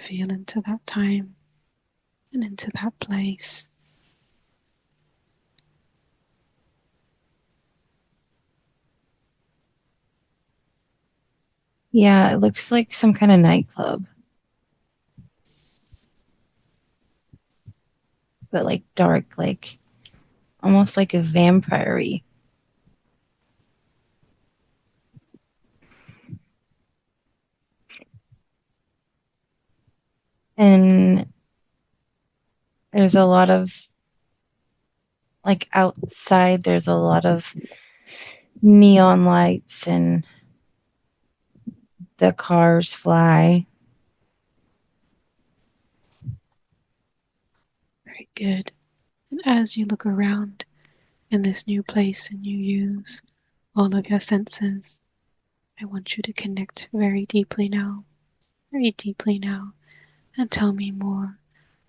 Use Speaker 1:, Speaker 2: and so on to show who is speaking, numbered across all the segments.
Speaker 1: feel into that time and into that place.
Speaker 2: Yeah, it looks like some kind of nightclub. But like dark, like almost like a vampire-y. And there's a lot of, like outside, there's a lot of neon lights and the cars fly.
Speaker 1: Very good. And as you look around in this new place and you use all of your senses, I want you to connect very deeply now, and tell me more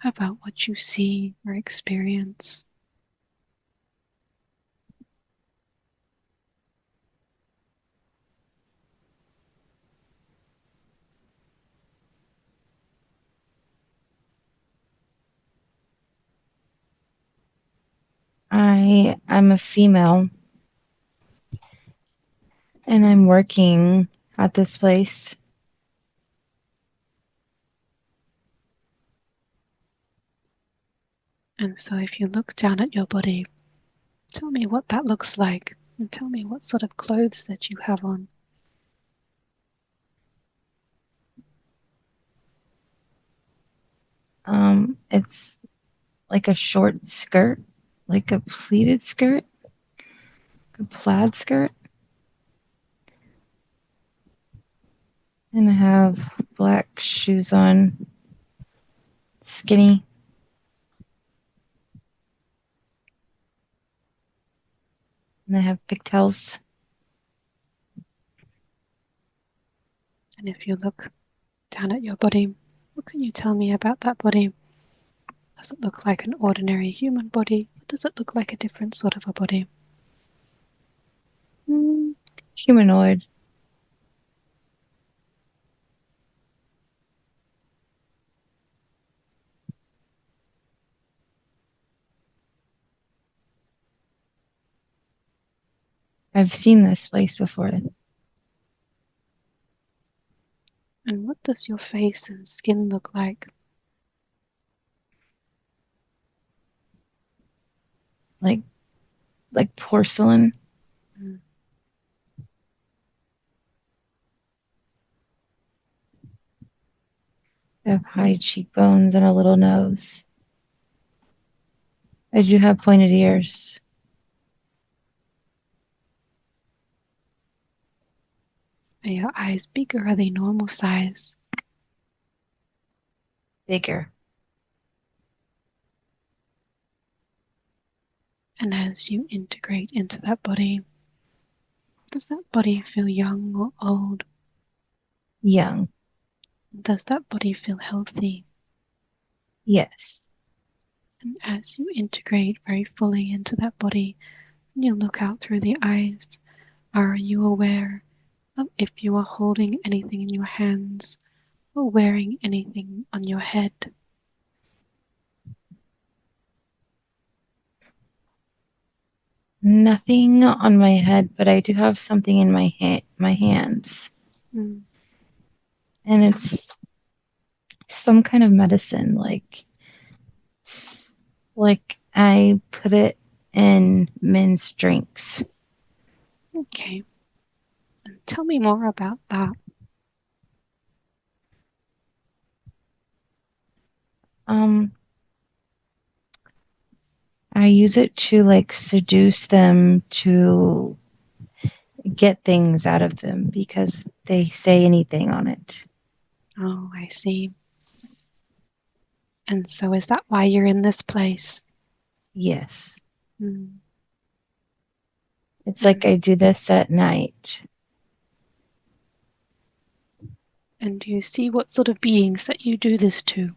Speaker 1: about what you see or experience.
Speaker 2: I'm a female and I'm working at this place.
Speaker 1: And so if you look down at your body, tell me what that looks like and tell me what sort of clothes that you have on.
Speaker 2: It's like a short skirt, like a pleated skirt, a plaid skirt. And I have black shoes on, skinny. And I have pigtails.
Speaker 1: And if you look down at your body, what can you tell me about that body? Does it look like an ordinary human body, or does it look like a different sort of a body?
Speaker 2: Humanoid. I've seen this place before.
Speaker 1: And what does your face and skin look like?
Speaker 2: Like porcelain.
Speaker 1: Mm.
Speaker 2: I have high cheekbones and a little nose. I do have pointed ears.
Speaker 1: Are your eyes big or are they normal size?
Speaker 2: Bigger.
Speaker 1: And as you integrate into that body, does that body feel young or old?
Speaker 2: Young.
Speaker 1: Does that body feel healthy?
Speaker 2: Yes.
Speaker 1: And as you integrate very fully into that body, and you look out through the eyes, are you aware of if you are holding anything in your hands or wearing anything on your head?
Speaker 2: Nothing on my head, but I do have something in my hands.
Speaker 1: Mm.
Speaker 2: And it's some kind of medicine, like I put it in men's drinks.
Speaker 1: Okay. And tell me more about that.
Speaker 2: Um, I use it to like seduce them, to get things out of them because they say anything on it.
Speaker 1: Oh, I see. And so is that why you're in this place?
Speaker 2: Yes.
Speaker 1: Mm.
Speaker 2: It's like
Speaker 1: And,
Speaker 2: I do this at night.
Speaker 1: and do you see what sort of beings that you do this to?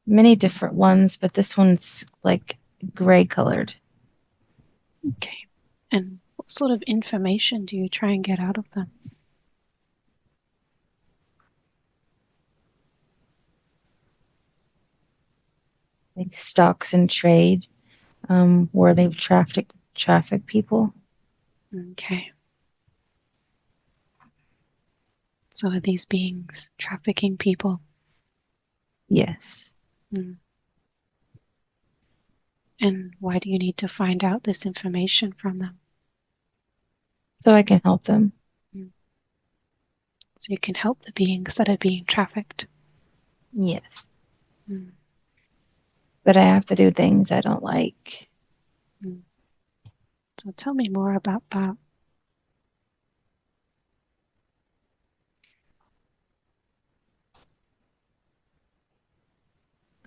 Speaker 2: Many different ones, but this one's like gray colored.
Speaker 1: Okay. And What sort of information do you try and get out of them?
Speaker 2: Like stocks and trade, where they've trafficked people.
Speaker 1: Okay. So are these beings trafficking people?
Speaker 2: Yes.
Speaker 1: Mm. And why do you need to find out this information from them?
Speaker 2: So I can help them.
Speaker 1: Mm. So you can help the beings that are being trafficked.
Speaker 2: Yes.
Speaker 1: Mm.
Speaker 2: But I have to do things I don't like.
Speaker 1: Mm. So tell me more about that.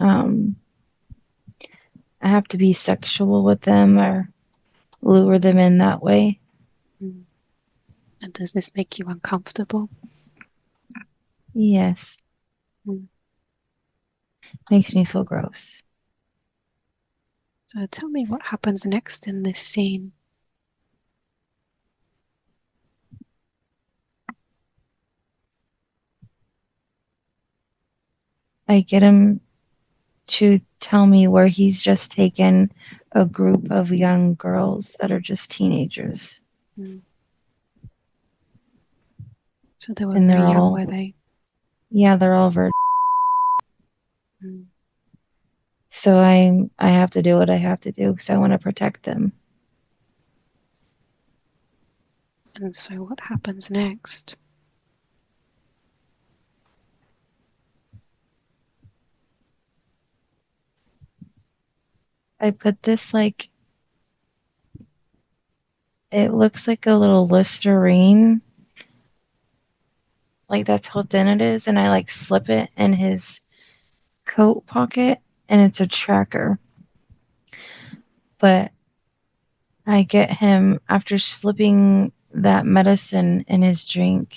Speaker 2: Um, I have to be sexual with them or lure them in that way.
Speaker 1: Mm. And does this make you uncomfortable?
Speaker 2: Yes.
Speaker 1: Mm.
Speaker 2: Makes me feel gross.
Speaker 1: So tell me what happens next in this scene.
Speaker 2: I get him to tell me where he's just taken a group of young girls that are just teenagers.
Speaker 1: Mm. So they were
Speaker 2: And
Speaker 1: very
Speaker 2: they're
Speaker 1: young,
Speaker 2: all,
Speaker 1: were they?
Speaker 2: yeah, they're all virgins.
Speaker 1: Mm.
Speaker 2: So I have to do what I have to do because I want to protect them.
Speaker 1: And so what happens next?
Speaker 2: I put this like, it looks like a little Listerine. Like that's how thin it is. And I like slip it in his coat pocket and it's a tracker. But I get him after slipping that medicine in his drink.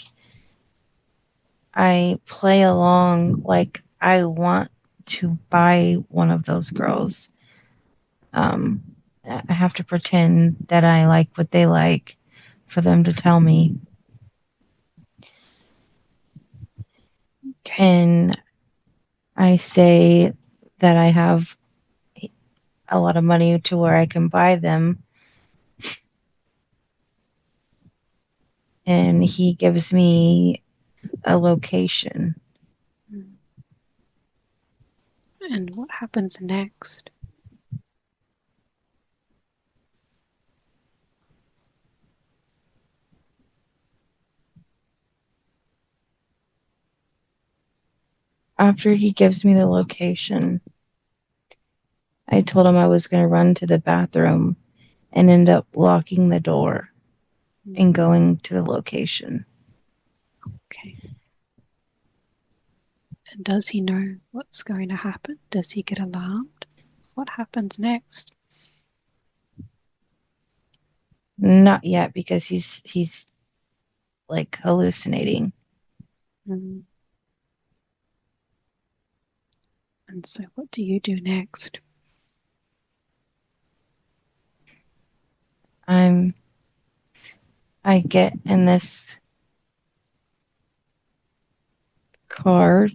Speaker 2: I play along like I want to buy one of those girls. Um, I have to pretend that I like what they like for them to tell me.
Speaker 1: Okay.
Speaker 2: And I say that I have a lot of money to where I can buy them. And he gives me a location.
Speaker 1: Mm. And what happens next?
Speaker 2: After he gives me the location, I told him I was going to run to the bathroom and end up locking the door
Speaker 1: Mm.
Speaker 2: and going to the location.
Speaker 1: Okay. And does he know what's going to happen? Does he get alarmed? What happens next?
Speaker 2: Not yet because he's like hallucinating.
Speaker 1: Mm. And so what do you do next?
Speaker 2: I'm I get in this car,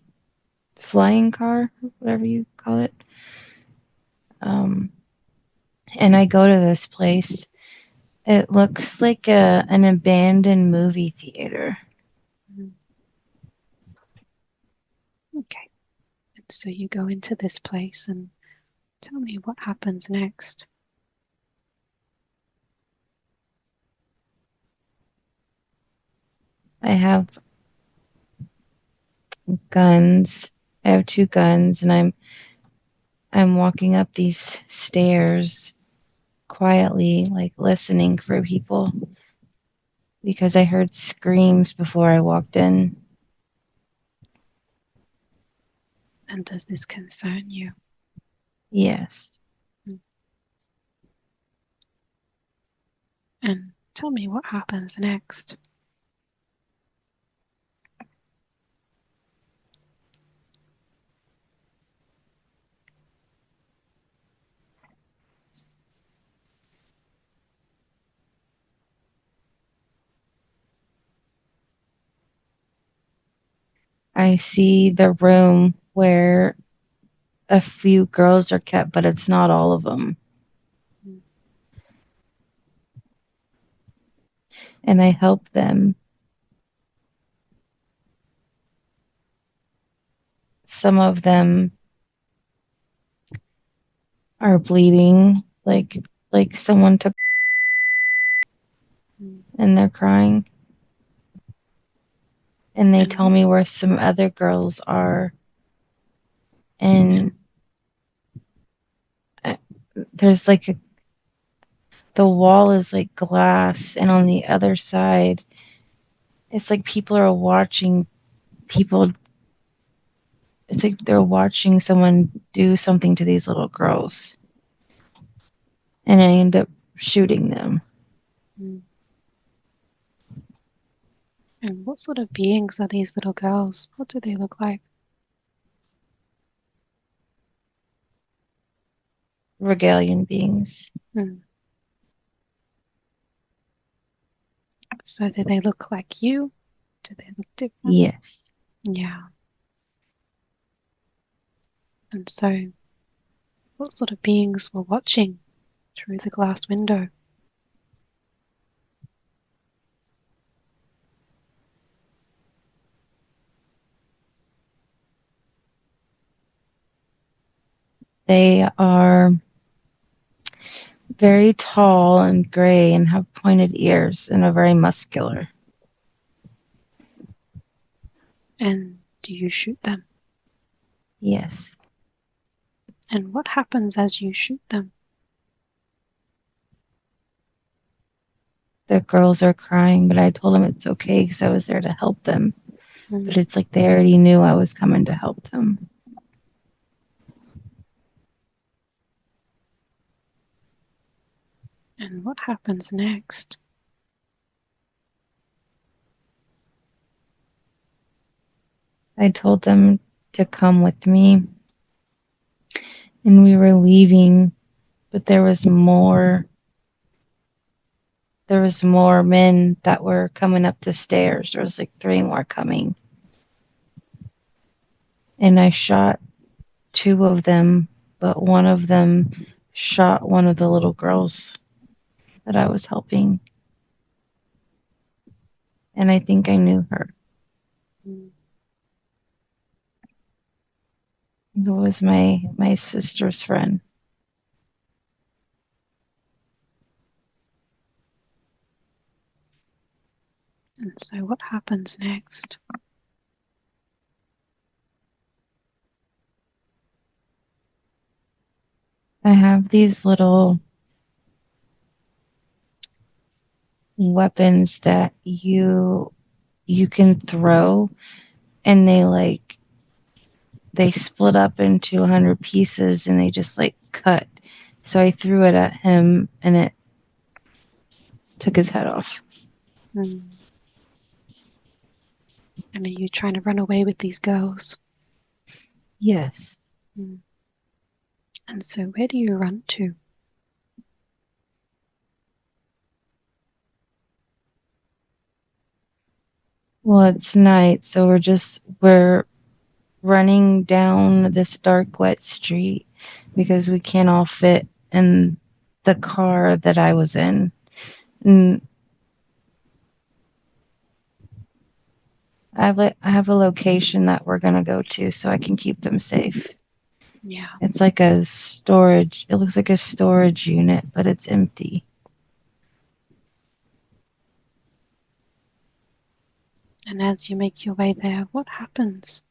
Speaker 2: flying car, whatever you call it. Um, and I go to this place. It looks like an abandoned movie theater.
Speaker 1: Mm. Okay. And so you go into this place and tell me what happens next.
Speaker 2: I have guns. I have two guns, and I'm walking up these stairs quietly, like listening for people because I heard screams before I walked in.
Speaker 1: And does this concern you?
Speaker 2: Yes.
Speaker 1: Mm. And tell me what happens next.
Speaker 2: I see the room where a few girls are kept, but it's not all of them.
Speaker 1: Mm.
Speaker 2: And I help them. Some of them are bleeding, like someone took,
Speaker 1: Mm.
Speaker 2: and they're crying. And they tell
Speaker 1: And
Speaker 2: me where some other girls are. And there's like the wall is like glass, and on the other side, it's like people are watching people. It's like they're watching someone do something to these little girls. And I end up shooting them.
Speaker 1: mm. And what sort of beings are these little girls? What do they look like?
Speaker 2: Regalian beings.
Speaker 1: Mm. So do they look like you? Do they look different?
Speaker 2: Yes.
Speaker 1: Yeah. And so, what sort of beings were watching through the glass window?
Speaker 2: They are very tall and gray and have pointed ears and are very muscular.
Speaker 1: And do you shoot them?
Speaker 2: Yes.
Speaker 1: And what happens as you shoot them?
Speaker 2: The girls are crying, but I told them it's okay because I was there to help them. But
Speaker 1: Mm.
Speaker 2: it's like they already knew I was coming to help them.
Speaker 1: And what happens next?
Speaker 2: I told them to come with me, and we were leaving, but there was more. There was more men that were coming up the stairs. There was like 3 more coming. And I shot 2 of them, but one of them shot one of the little girls that I was helping. And I think I knew her.
Speaker 1: Mm.
Speaker 2: It was my sister's friend.
Speaker 1: And so, what happens next?
Speaker 2: I have these little weapons that you can throw, and they split up into 100 pieces, and they just like cut. So I threw it at him, and it took his head off.
Speaker 1: Mm. And are you trying to run away with these girls?
Speaker 2: Yes.
Speaker 1: Mm. And so, where do you run to?
Speaker 2: Well, it's night, so we're running down this dark, wet street because we can't all fit in the car that I was in. And I have a location that we're gonna go to so I can keep them safe.
Speaker 1: Yeah.
Speaker 2: It's like a storage. It looks like a storage unit, but it's empty.
Speaker 1: And as you make your way there, what happens?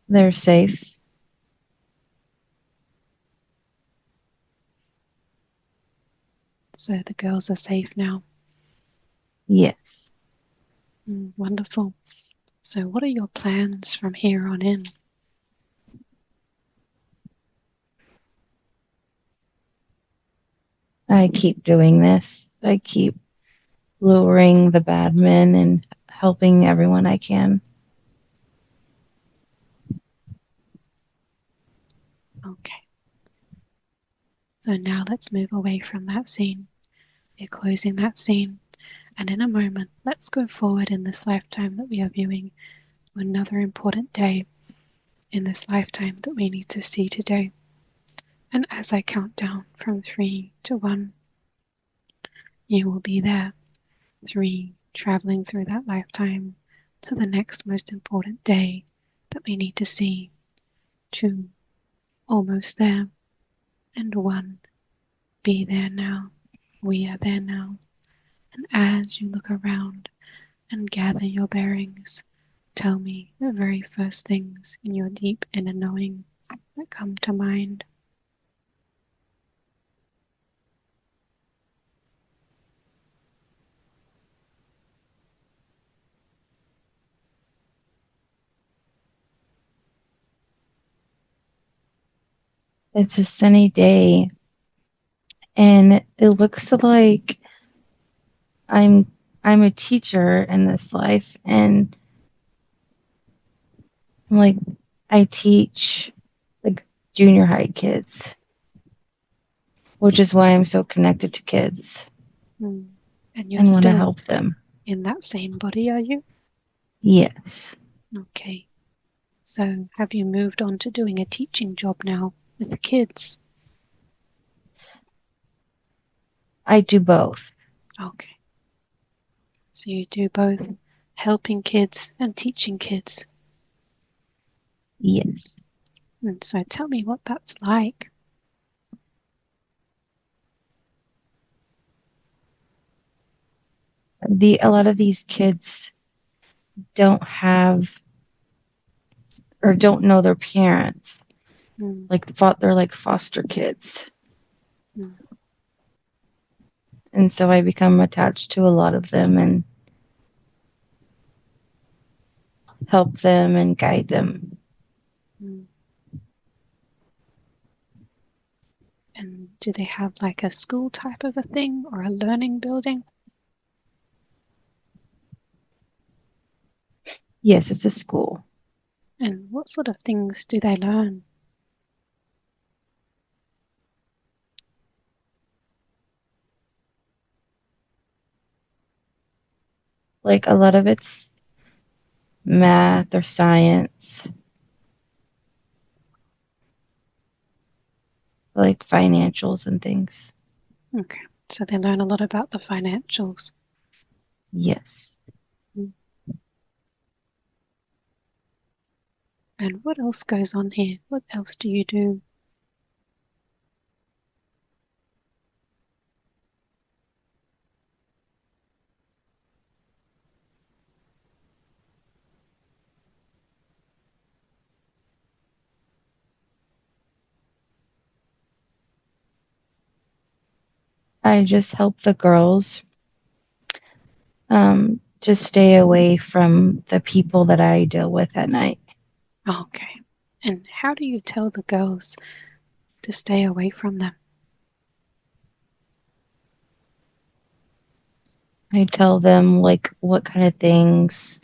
Speaker 2: They're safe.
Speaker 1: So, the girls are safe now.
Speaker 2: Yes.
Speaker 1: Mm. Wonderful. So, what are your plans from here on in?
Speaker 2: I keep doing this. I keep luring the bad men and helping everyone I can.
Speaker 1: Okay. So now let's move away from that scene. We're closing that scene, and in a moment, let's go forward in this lifetime that we are viewing to another important day in this lifetime that we need to see today. And as I count down from 3 to 1, you will be there. 3, traveling through that lifetime to the next most important day that we need to see. 2, almost there. And 1, be there now. We are there now. And as you look around and gather your bearings, tell me the very first things in your deep inner knowing that come to mind.
Speaker 2: It's a sunny day, and it looks like I'm a teacher in this life, and like I teach like junior high kids, which is why I'm so connected to kids
Speaker 1: And you're
Speaker 2: and want to
Speaker 1: still
Speaker 2: help them.
Speaker 1: in that same body, are you?
Speaker 2: Yes,
Speaker 1: Okay. So have you moved on to doing a teaching job now with the kids?
Speaker 2: I do both.
Speaker 1: Okay. So you do both helping kids and teaching kids.
Speaker 2: Yes.
Speaker 1: And so tell me what that's like.
Speaker 2: A lot of these kids don't have or don't know their parents.
Speaker 1: Mm,
Speaker 2: Like they're like foster kids.
Speaker 1: mm,
Speaker 2: And so I become attached to a lot of them and help them and guide them.
Speaker 1: mm. And do they have like a school type of a thing or a learning building?
Speaker 2: Yes, it's a school.
Speaker 1: And what sort of things do they learn?
Speaker 2: Like a lot of it's math or science, like financials and things.
Speaker 1: Okay, so they learn a lot about the financials.
Speaker 2: Yes.
Speaker 1: Mm. And what else goes on here? What else do you do?
Speaker 2: I just help the girls to stay away from the people that I deal with at night.
Speaker 1: Okay. And how do you tell the girls to stay away from them?
Speaker 2: I tell them like what kind of things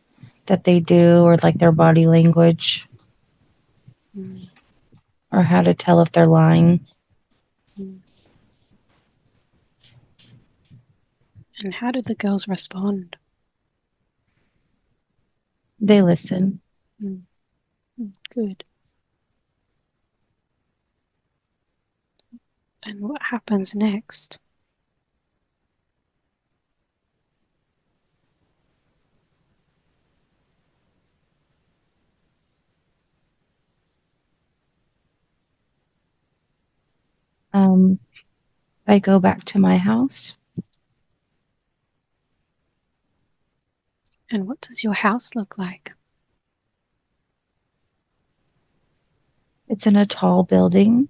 Speaker 2: that they do or like their body language
Speaker 1: Mm,
Speaker 2: or how to tell if they're lying.
Speaker 1: mm. And how do the girls respond?
Speaker 2: They listen.
Speaker 1: Mm, good. And what happens next?
Speaker 2: I go back to my house.
Speaker 1: And what does your house look like?
Speaker 2: It's in a tall building.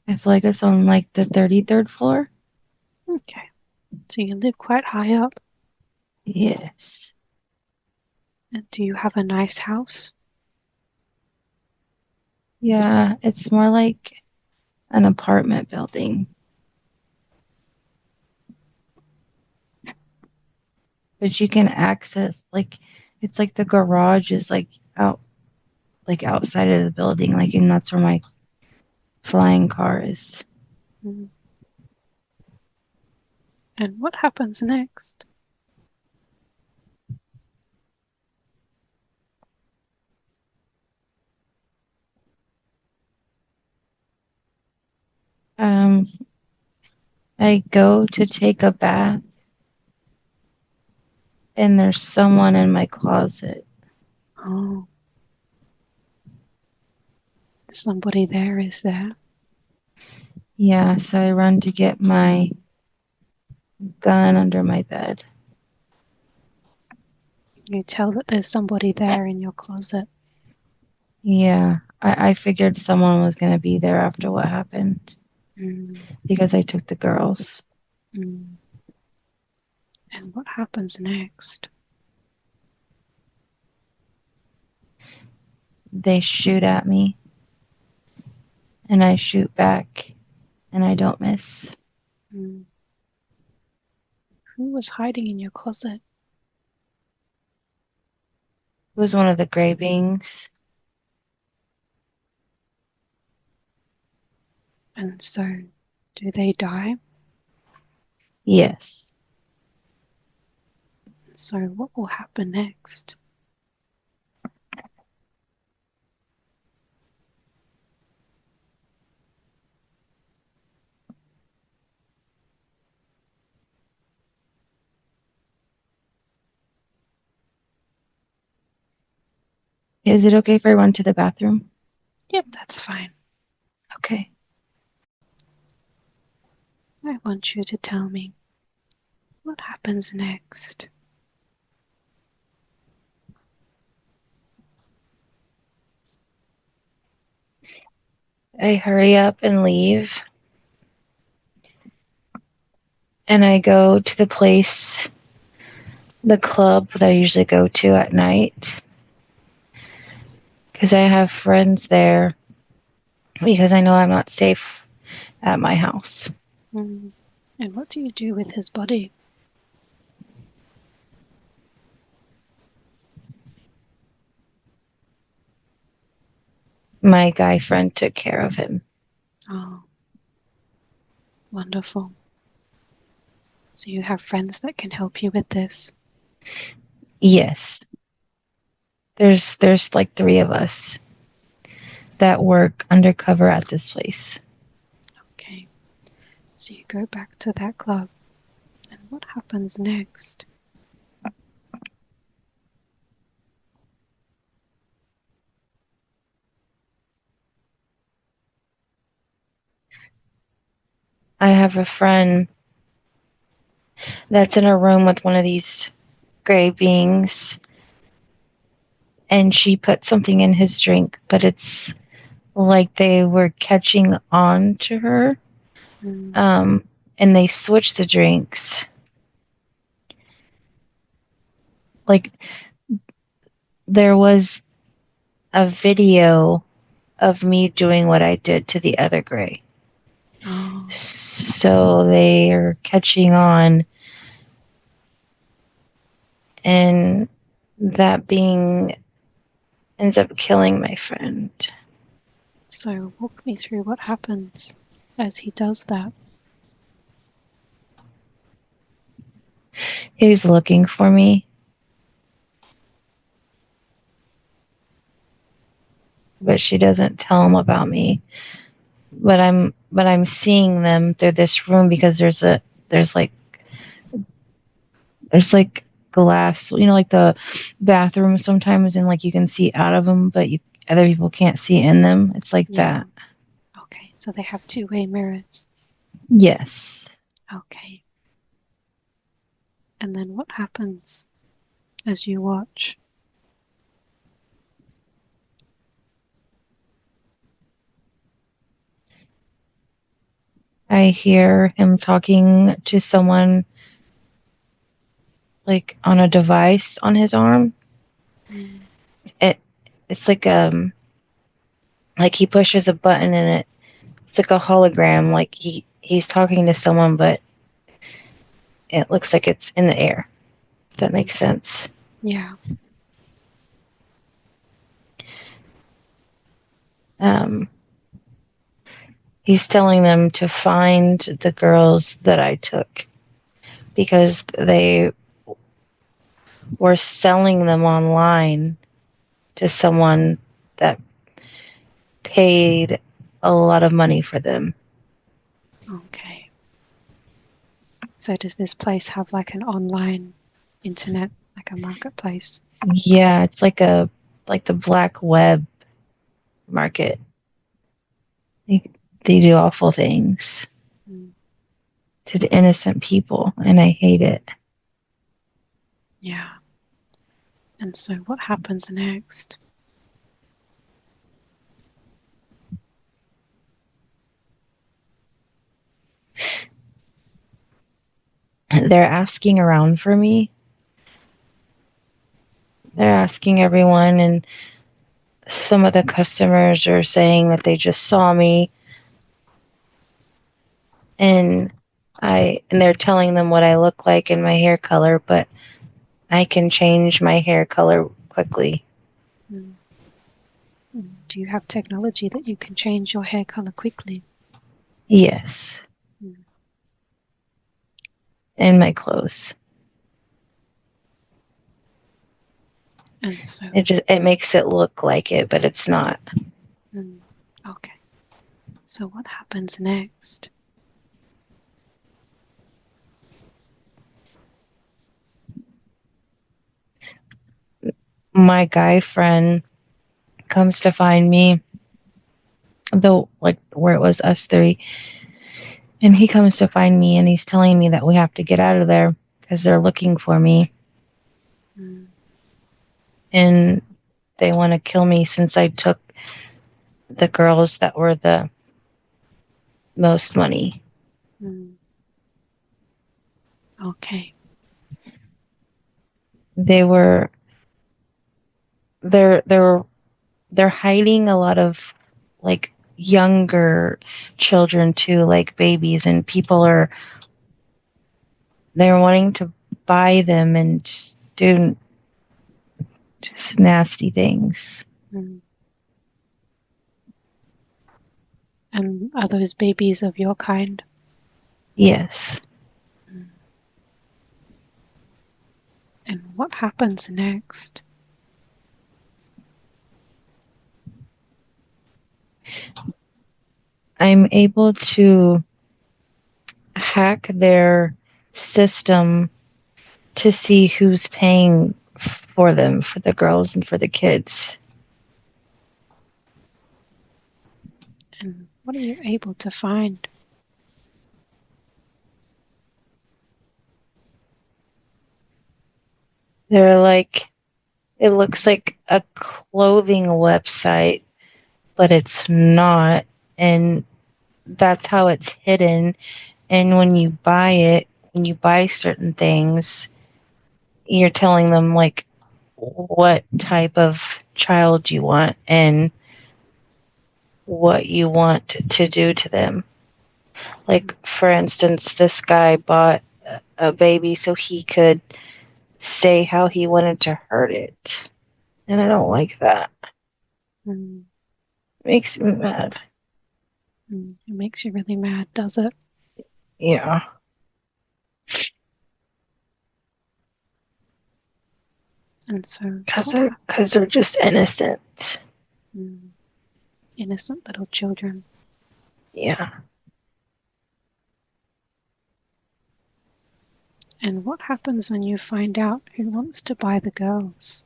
Speaker 2: I feel like it's on like the 33rd floor.
Speaker 1: Okay. So you live quite high up.
Speaker 2: Yes.
Speaker 1: And do you have a nice house?
Speaker 2: Yeah, it's more like an apartment building. But you can access like It's like the garage is like outside of the building, like, and that's where my flying car is.
Speaker 1: Mm. And what happens next?
Speaker 2: I go to take a bath, and there's someone in my closet.
Speaker 1: Oh, somebody there, is there?
Speaker 2: Yeah, so I run to get my gun under my bed.
Speaker 1: You tell that there's somebody there in your closet.
Speaker 2: Yeah, I figured someone was going to be there after what happened
Speaker 1: Mm.
Speaker 2: because I took the girls.
Speaker 1: Mm. And what happens next?
Speaker 2: They shoot at me, and I shoot back, and I don't miss.
Speaker 1: Mm. Who was hiding in your closet?
Speaker 2: It was one of the gray beings.
Speaker 1: And so, do they die?
Speaker 2: Yes.
Speaker 1: So, what will happen next?
Speaker 2: Is it okay if I run to the bathroom?
Speaker 1: Yep, that's fine.
Speaker 2: Okay.
Speaker 1: I want you to tell me what happens next.
Speaker 2: I hurry up and leave. And I go to the place, the club that I usually go to at night. Because I have friends there. Because I know I'm not safe at my house.
Speaker 1: Mm. And what do you do with his body?
Speaker 2: My guy friend took care of him.
Speaker 1: Oh, wonderful. So you have friends that can help you with this?
Speaker 2: Yes. There's like 3 of us that work undercover at this place.
Speaker 1: Okay. So you go back to that club. And what happens next?
Speaker 2: I have a friend that's in a room with one of these gray beings, and she put something in his drink, but it's like they were catching on to her.
Speaker 1: Mm.
Speaker 2: And they switched the drinks. Like, there was a video of me doing what I did to the other gray.
Speaker 1: Oh.
Speaker 2: So they are catching on, and that being ends up killing my friend.
Speaker 1: So walk me through what happens as he does that.
Speaker 2: He's looking for me, but she doesn't tell him about me. But I'm seeing them through this room because there's like glass, like the bathroom sometimes, and like you can see out of them, but other people can't see in them. It's like
Speaker 1: Yeah.
Speaker 2: that.
Speaker 1: Okay, so they have two-way mirrors.
Speaker 2: Yes.
Speaker 1: Okay. And then what happens as you watch?
Speaker 2: I hear him talking to someone like on a device on his arm.
Speaker 1: Mm.
Speaker 2: It's like he pushes a button and it's like a hologram, like he's talking to someone, but it looks like it's in the air. If that makes sense.
Speaker 1: Yeah.
Speaker 2: He's telling them to find the girls that I took because they were selling them online to someone that paid a lot of money for them.
Speaker 1: Okay. So does this place have like an online internet, like a marketplace?
Speaker 2: Yeah, it's like the black web market. They do awful things
Speaker 1: Mm.
Speaker 2: to the innocent people, and I hate it.
Speaker 1: Yeah. And so what happens next?
Speaker 2: They're asking around for me. They're asking everyone, and some of the customers are saying that they just saw me, and they're telling them what I look like and my hair color, but I can change my hair color quickly.
Speaker 1: Mm. Do you have technology that you can change your hair color quickly?
Speaker 2: Yes.
Speaker 1: Mm.
Speaker 2: And my clothes.
Speaker 1: And so,
Speaker 2: It makes it look like it, but it's not.
Speaker 1: okay. So what happens next?
Speaker 2: My guy friend comes to find me, though, like where it was us three, and he comes to find me, and he's telling me that we have to get out of there because they're looking for me, and they want to kill me since I took the girls that were the most money.
Speaker 1: Okay.
Speaker 2: They were they're hiding a lot of like younger children too, like babies, and people are they're wanting to buy them and just do just nasty things.
Speaker 1: And are those babies of your kind?
Speaker 2: Yes.
Speaker 1: And what happens next?
Speaker 2: I'm able to hack their system to see who's paying for them, for the girls and for the kids.
Speaker 1: And what are you able to find?
Speaker 2: They're like, it looks like a clothing website, but it's not. And that's how it's hidden. And when you buy it, when you buy certain things, you're telling them like what type of child you want and what you want to do to them. Like, for instance, this guy bought a baby so he could say how he wanted to hurt it. And I don't like that.
Speaker 1: Mm.
Speaker 2: It makes me mad.
Speaker 1: It makes you really mad, does it?
Speaker 2: Yeah.
Speaker 1: And so,
Speaker 2: Because they're just innocent.
Speaker 1: Innocent little children.
Speaker 2: Yeah.
Speaker 1: And what happens when you find out who wants to buy the girls?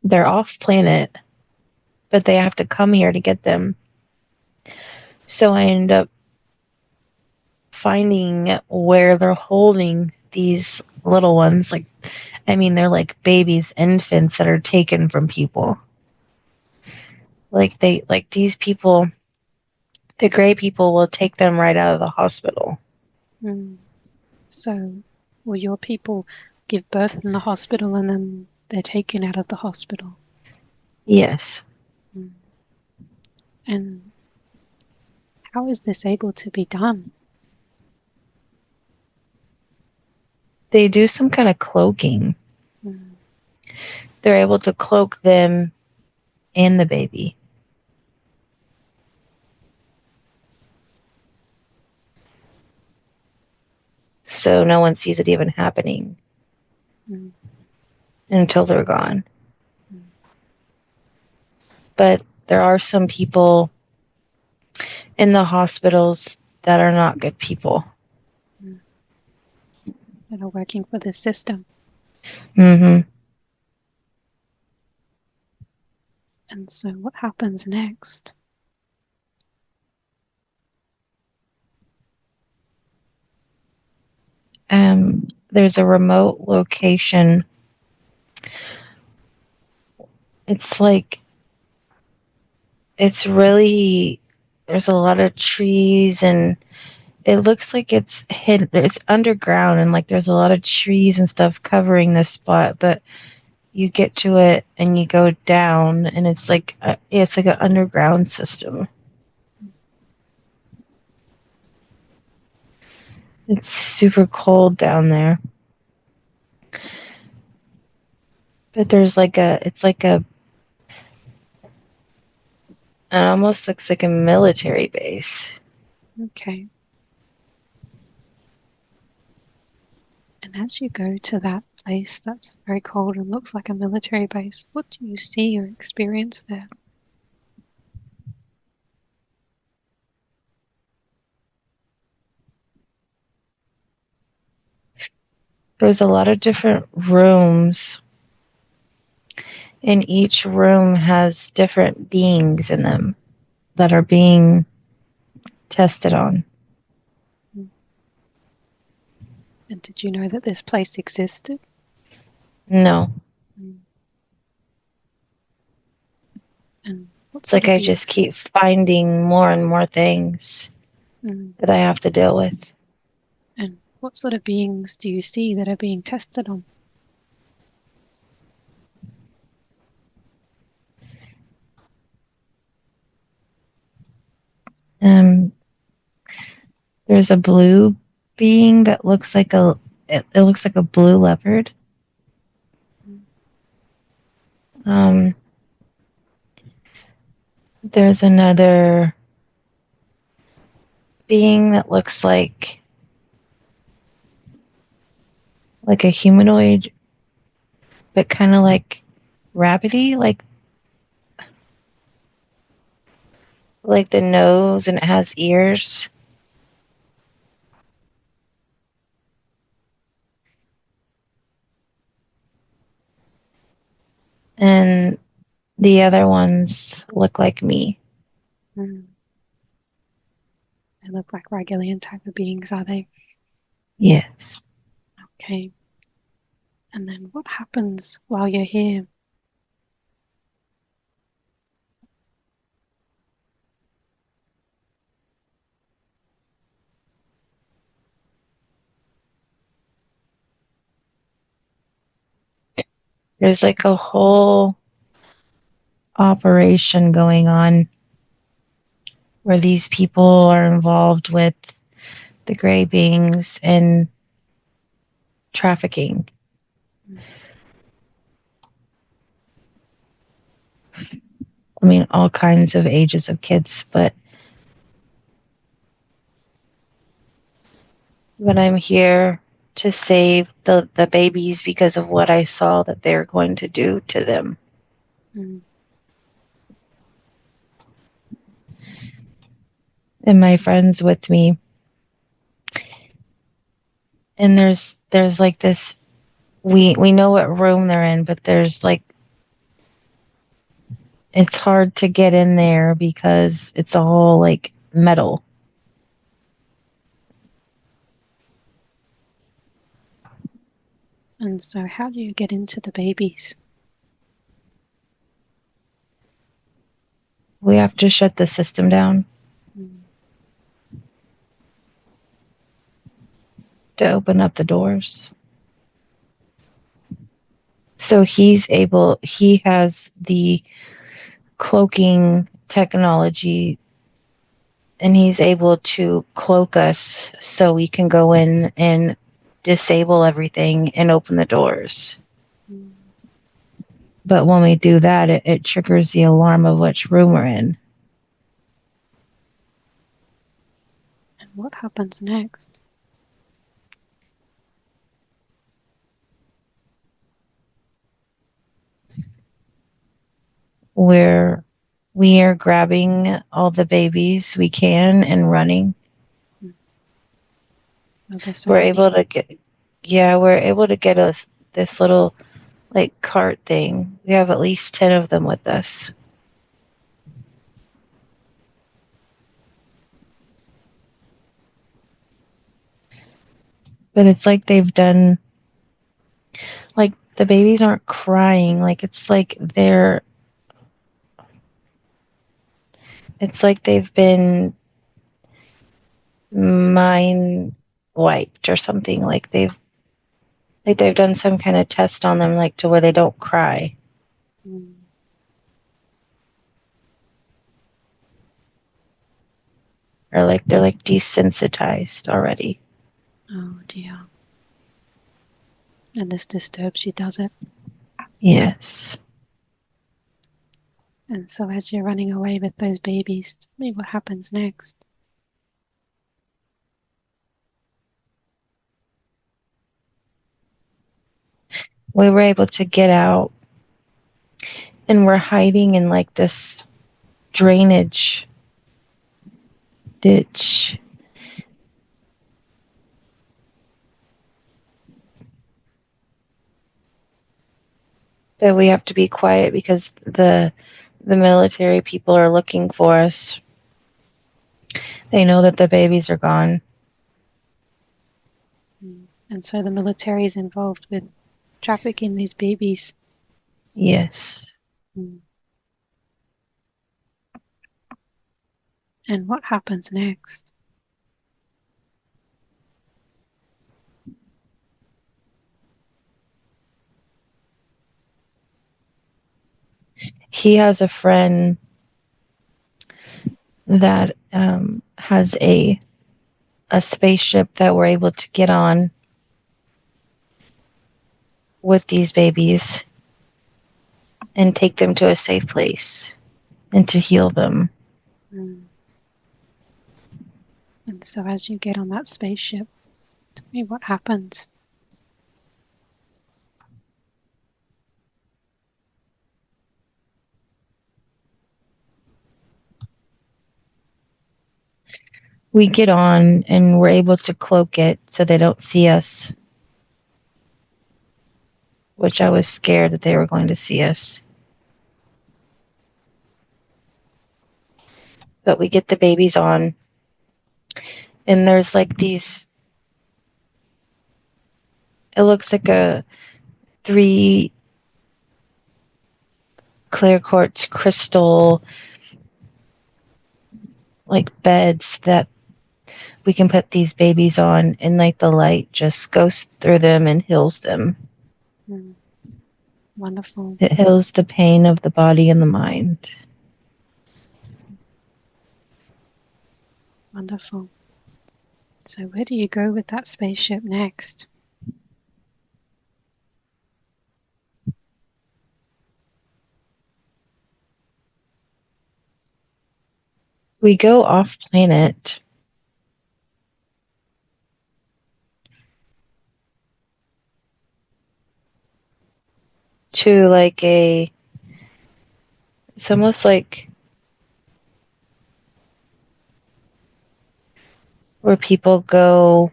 Speaker 2: They're off planet, but they have to come here to get them. So I end up finding where they're holding these little ones. Like, I mean, they're like babies, infants that are taken from people. Like these people, the gray people will take them right out of the hospital.
Speaker 1: So, will your people give birth in the hospital and then they're taken out of the hospital?
Speaker 2: Yes.
Speaker 1: And how is this able to be done?
Speaker 2: They do some kind of cloaking. they're able to cloak them and the baby. So no one sees it even happening until they're gone. But there are some people in the hospitals that are not good people.
Speaker 1: That are working for the system.
Speaker 2: Mm-hmm.
Speaker 1: And so what happens next?
Speaker 2: There's a remote location. It's like, it's really, there's a lot of trees and it looks like it's hidden. It's underground and like there's a lot of trees and stuff covering this spot, but you get to it and you go down and it's like an underground system. It's super cold down there. But there's like it almost looks like a military base.
Speaker 1: Okay. And as you go to that place that's very cold and looks like a military base, what do you see or experience there?
Speaker 2: There's a lot of different rooms, and each room has different beings in them that are being tested on.
Speaker 1: And did you know that this place existed?
Speaker 2: No.
Speaker 1: And
Speaker 2: it's like I just keep finding more and more things that I have to deal with.
Speaker 1: And what sort of beings do you see that are being tested on?
Speaker 2: There's a blue being that looks like it looks like a blue leopard. There's another being that looks like a humanoid, but kind of like rabbity, like the nose, and it has ears. And the other ones look like me.
Speaker 1: They look like Regulian type of beings, are they?
Speaker 2: Yes.
Speaker 1: Okay. And then what happens while you're here?
Speaker 2: There's like a whole operation going on where these people are involved with the gray beings and trafficking. I mean, all kinds of ages of kids, but I'm here to save the babies because of what I saw that they're going to do to them. And my friends with me. And there's like this, we know what room they're in, but there's like, it's hard to get in there because it's all like metal.
Speaker 1: And so how do you get into the babies?
Speaker 2: We have to shut the system down to open up the doors. So he has the cloaking technology, and he's able to cloak us so we can go in and disable everything and open the doors. But when we do that, it triggers the alarm of which room we're in.
Speaker 1: And what happens next?
Speaker 2: Where we are grabbing all the babies we can and running. We're able to get us this little like cart thing. We have at least 10 of them with us. But it's like they've done, like the babies aren't crying. Like it's like they've been mind wiped or something. Like they've done some kind of test on them, like to where they don't cry. Or like they're like desensitized already.
Speaker 1: Oh dear. And this disturbs you, does it?
Speaker 2: Yes.
Speaker 1: And so as you're running away with those babies, tell me what happens next.
Speaker 2: We were able to get out, and we're hiding in like this drainage ditch. But we have to be quiet because the military people are looking for us. They know that the babies are gone.
Speaker 1: And so the military is involved with trafficking these babies.
Speaker 2: Yes.
Speaker 1: And what happens next?
Speaker 2: He has a friend that has a spaceship that we're able to get on with these babies and take them to a safe place and to heal them.
Speaker 1: And so as you get on that spaceship, tell me what happens.
Speaker 2: We get on and we're able to cloak it so they don't see us, which I was scared that they were going to see us. But we get the babies on, and there's like these, it looks like a 3 clear quartz crystal like beds that we can put these babies on, and like the light just goes through them and heals them.
Speaker 1: Wonderful.
Speaker 2: It heals the pain of the body and the mind.
Speaker 1: Wonderful. So where do you go with that spaceship next?
Speaker 2: We go off planet to like it's almost like where people go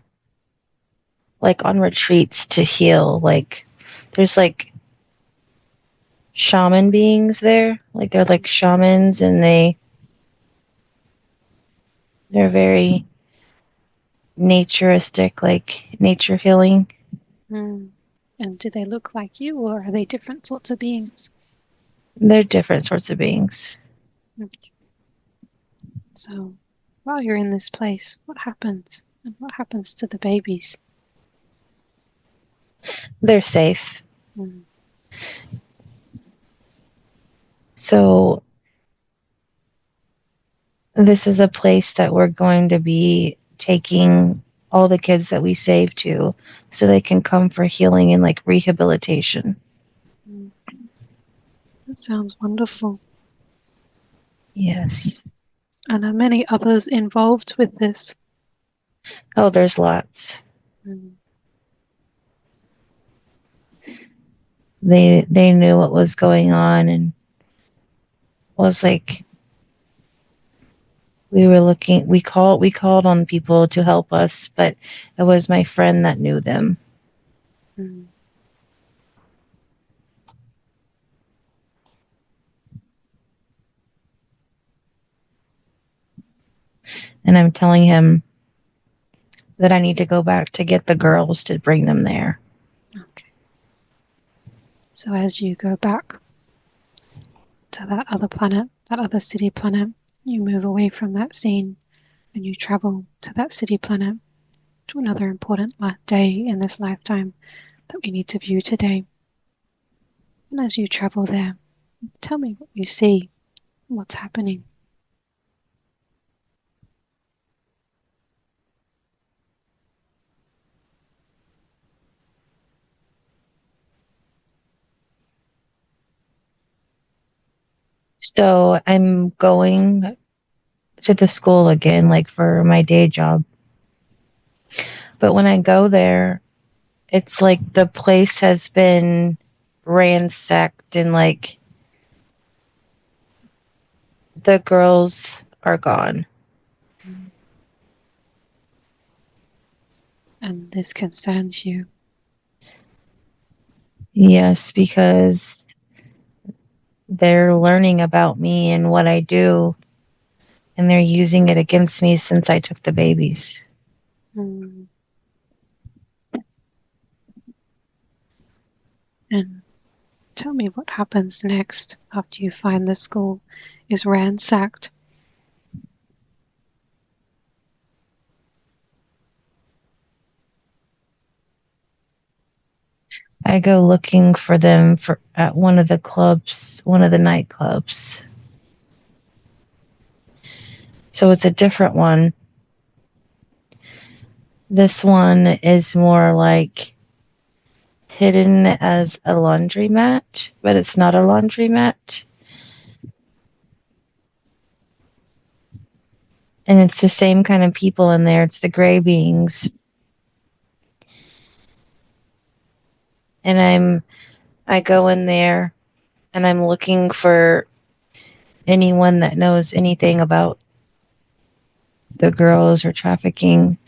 Speaker 2: like on retreats to heal. Like there's like shaman beings there. Like they're like shamans, and they're very naturistic, like nature healing.
Speaker 1: And do they look like you, or are they different sorts of beings?
Speaker 2: They're different sorts of beings.
Speaker 1: So while you're in this place, what happens? And what happens to the babies?
Speaker 2: They're safe. So this is a place that we're going to be taking all the kids that we save to, so they can come for healing and like rehabilitation.
Speaker 1: That sounds wonderful.
Speaker 2: Yes.
Speaker 1: And are many others involved with this?
Speaker 2: Oh, there's lots.
Speaker 1: Mm.
Speaker 2: They knew what was going on and was like we called on people to help us, but it was my friend that knew them.
Speaker 1: Mm.
Speaker 2: And I'm telling him that I need to go back to get the girls to bring them there.
Speaker 1: Okay. So as you go back to that other planet, that other city planet, you move away from that scene and you travel to that city planet, to another important day in this lifetime that we need to view today. And as you travel there, tell me what you see, what's happening.
Speaker 2: So I'm going to the school again, like for my day job. But when I go there, it's like the place has been ransacked and like the girls are gone.
Speaker 1: And this concerns you.
Speaker 2: Yes, because they're learning about me and what I do, and they're using it against me since I took the babies.
Speaker 1: Mm. And tell me what happens next after you find the school is ransacked.
Speaker 2: I go looking for them at one of the clubs, one of the nightclubs. So it's a different one. This one is more like hidden as a laundromat, but it's not a laundromat. And it's the same kind of people in there. It's the gray beings. And I go in there and I'm looking for anyone that knows anything about the girls or trafficking.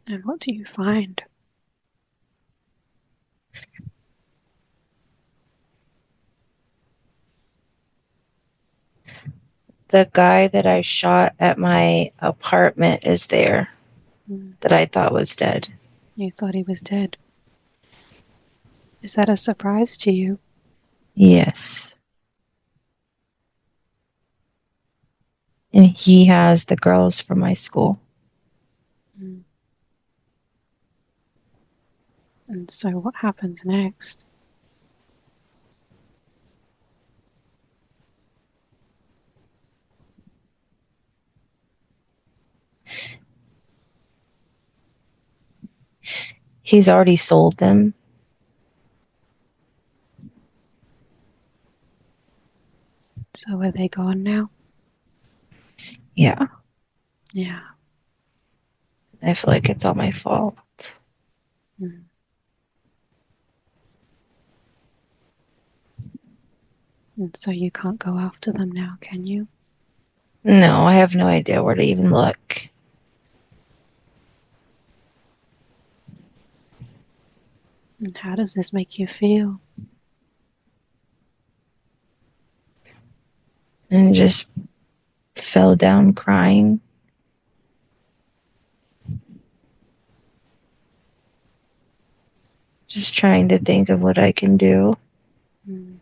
Speaker 1: And what do you find?
Speaker 2: The guy that I shot at my apartment is there,
Speaker 1: Mm.
Speaker 2: that I thought was dead.
Speaker 1: You thought he was dead. Is that a surprise to you?
Speaker 2: Yes. And he has the girls from my school.
Speaker 1: Mm. And so what happens next?
Speaker 2: He's already sold them.
Speaker 1: So are they gone now?
Speaker 2: Yeah.
Speaker 1: Yeah.
Speaker 2: I feel like it's all my fault.
Speaker 1: Mm. And so you can't go after them now, can you?
Speaker 2: No, I have no idea where to even look.
Speaker 1: And how does this make you feel?
Speaker 2: And just fell down crying. Just trying to think of what I can do.
Speaker 1: Mm.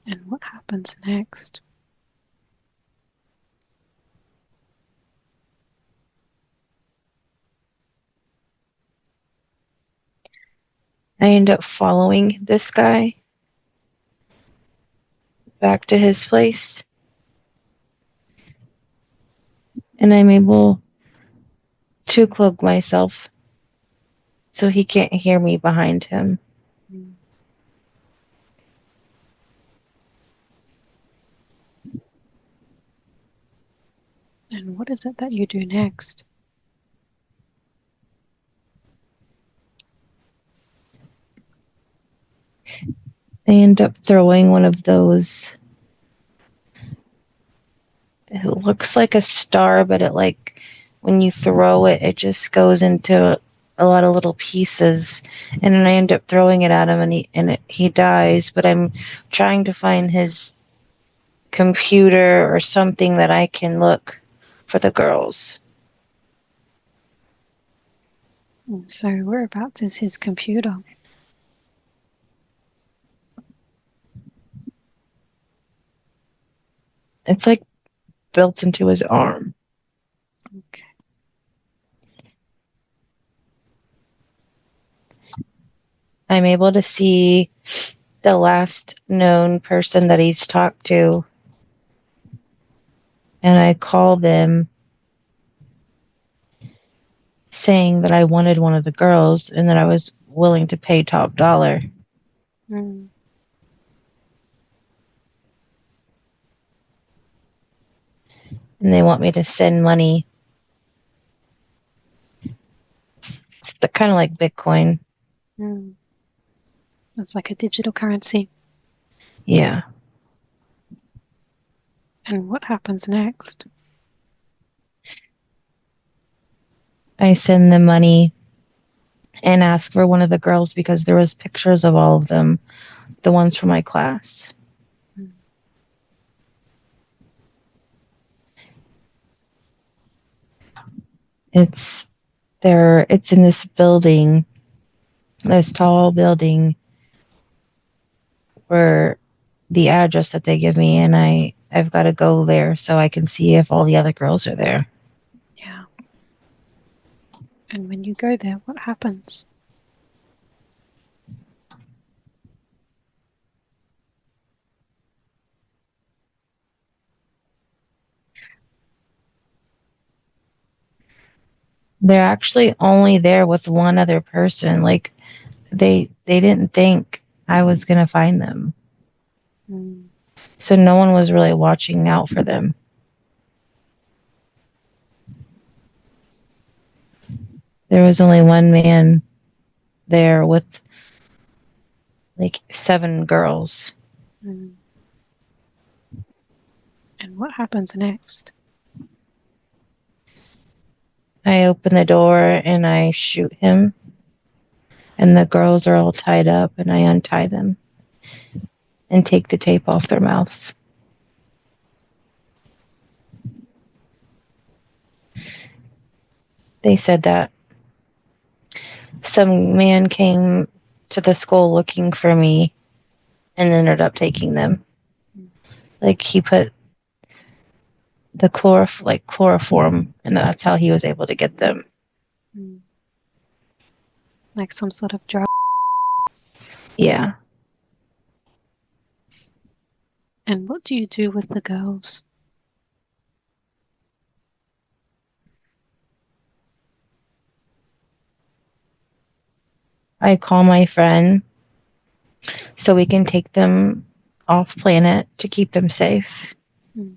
Speaker 1: And what happens next?
Speaker 2: I end up following this guy back to his place. and I'm able to cloak myself so he can't hear me behind him.
Speaker 1: Mm. And what is it that you do next?
Speaker 2: I end up throwing one of those. It looks like a star, but it like when you throw it, it just goes into a lot of little pieces, and then I end up throwing it at him, and he dies. But I'm trying to find his computer or something that I can look for the girls.
Speaker 1: So whereabouts is his computer?
Speaker 2: It's like built into his arm.
Speaker 1: Okay.
Speaker 2: I'm able to see the last known person that he's talked to, and I call them saying that I wanted one of the girls and that I was willing to pay top dollar.
Speaker 1: Mm.
Speaker 2: And they want me to send money. It's kind of like Bitcoin.
Speaker 1: Mm. It's like a digital currency.
Speaker 2: Yeah.
Speaker 1: And what happens next?
Speaker 2: I send them money and ask for one of the girls because there was pictures of all of them, the ones from my class.
Speaker 1: Mm.
Speaker 2: It's there. It's in this building, this tall building, where the address that they give me, and I've got to go there so I can see if all the other girls are there.
Speaker 1: Yeah. And when you go there, what happens?
Speaker 2: They're actually only there with one other person. Like they didn't think I was gonna find them.
Speaker 1: Mm.
Speaker 2: So no one was really watching out for them. There was only one man there with like 7 girls.
Speaker 1: Mm. And what happens next?
Speaker 2: I open the door and I shoot him, and the girls are all tied up, and I untie them and take the tape off their mouths. They said that some man came to the school looking for me and ended up taking them.
Speaker 1: Mm.
Speaker 2: Like he put the chloroform, and that's how he was able to get them.
Speaker 1: Mm. Like some sort of drug.
Speaker 2: Yeah.
Speaker 1: And what do you do with the girls?
Speaker 2: I call my friend so we can take them off planet to keep them safe.
Speaker 1: Mm.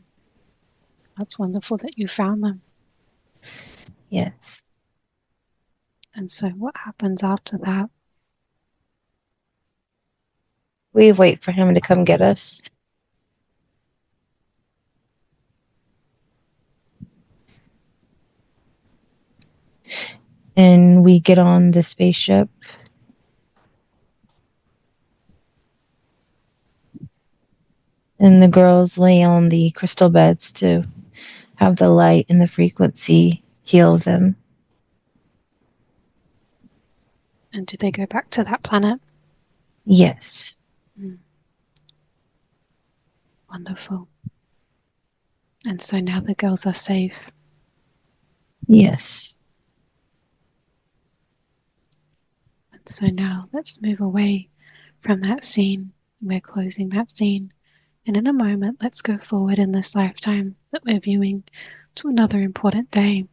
Speaker 1: That's wonderful that you found them.
Speaker 2: Yes.
Speaker 1: And so what happens after that?
Speaker 2: We wait for him to come get us. And we get on the spaceship. And the girls lay on the crystal beds to have the light and the frequency heal them.
Speaker 1: And do they go back to that planet?
Speaker 2: Yes.
Speaker 1: Mm. Wonderful. And so now the girls are safe.
Speaker 2: Yes.
Speaker 1: And so now let's move away from that scene. We're closing that scene. And in a moment, let's go forward in this lifetime that we're viewing. to another important day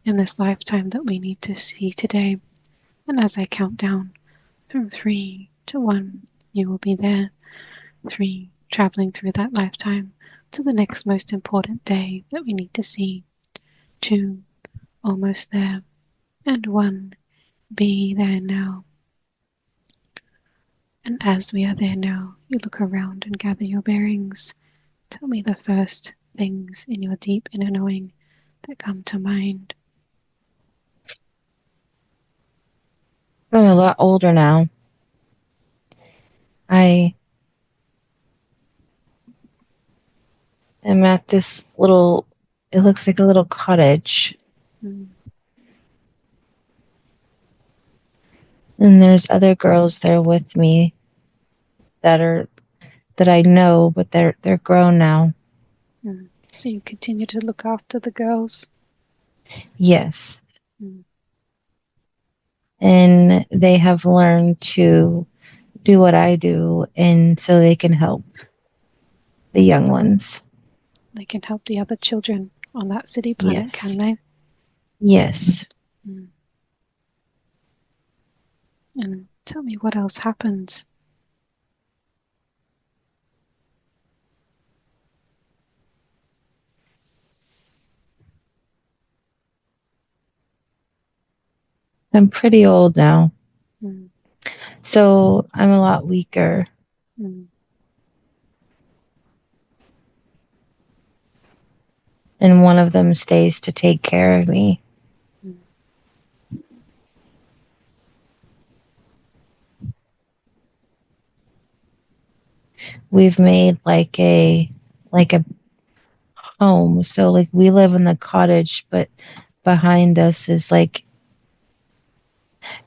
Speaker 1: in this lifetime that we need to see today. And as I count down from 3 to 1, you will be there. 3, traveling through that lifetime to the next most important day that we need to see. 2, almost there. And 1, be there now. And as we are there now, you look around and gather your bearings. Tell me the first things in your deep inner knowing that come to mind.
Speaker 2: I'm a lot older now. I am at this little, it looks like a little cottage.
Speaker 1: Mm.
Speaker 2: And there's other girls there with me that I know, but they're grown now.
Speaker 1: Mm. So you continue to look after the girls.
Speaker 2: Yes.
Speaker 1: Mm.
Speaker 2: And they have learned to do what I do, and so they can help the young ones.
Speaker 1: They can help the other children on that city planet, can
Speaker 2: Yes.
Speaker 1: they?
Speaker 2: Yes.
Speaker 1: Mm. And tell me what else happens.
Speaker 2: I'm pretty old now.
Speaker 1: Mm.
Speaker 2: So I'm a lot weaker.
Speaker 1: Mm.
Speaker 2: And one of them stays to take care of me.
Speaker 1: Mm.
Speaker 2: We've made like a home. So like we live in the cottage, but behind us is like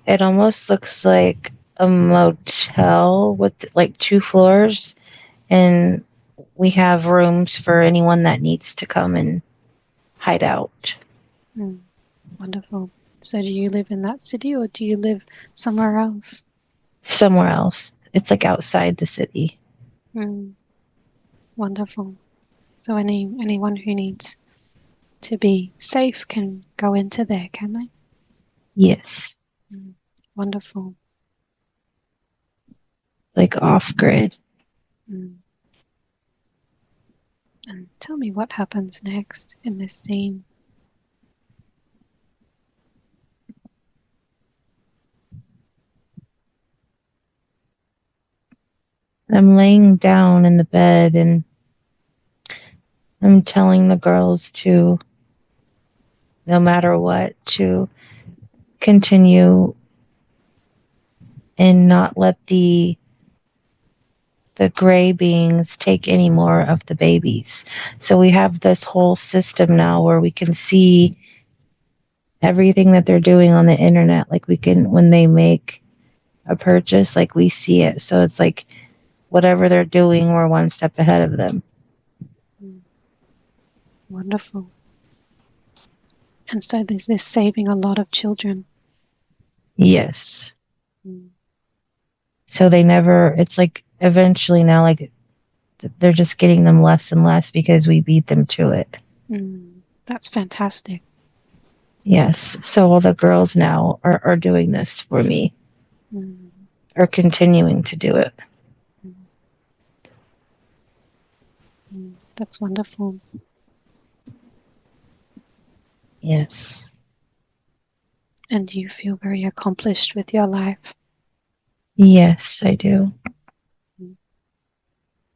Speaker 2: it almost looks like a motel with like 2 floors, and we have rooms for anyone that needs to come and hide out.
Speaker 1: Mm. Wonderful. So do you live in that city or do you live somewhere else?
Speaker 2: Somewhere else. It's like outside the city.
Speaker 1: Mm. Wonderful. So anyone who needs to be safe can go into there, can they?
Speaker 2: Yes.
Speaker 1: Mm. Wonderful.
Speaker 2: Like off grid.
Speaker 1: Mm. And tell me what happens next in this scene.
Speaker 2: I'm laying down in the bed and I'm telling the girls to, no matter what, to continue and not let the gray beings take any more of the babies. So we have this whole system now where we can see everything that they're doing on the internet. Like we can, when they make a purchase, like we see it. So it's like whatever they're doing, we're one step ahead of them.
Speaker 1: Mm. Wonderful. And so there's this saving a lot of children.
Speaker 2: Yes.
Speaker 1: Mm.
Speaker 2: So they never, it's like eventually now, like they're just getting them less and less because we beat them to it.
Speaker 1: Mm. That's fantastic.
Speaker 2: Yes. So all the girls now are doing this for me,
Speaker 1: Mm.
Speaker 2: are continuing to do it.
Speaker 1: Mm. Mm. That's wonderful.
Speaker 2: Yes.
Speaker 1: And you feel very accomplished with your life.
Speaker 2: Yes, I do.
Speaker 1: Mm.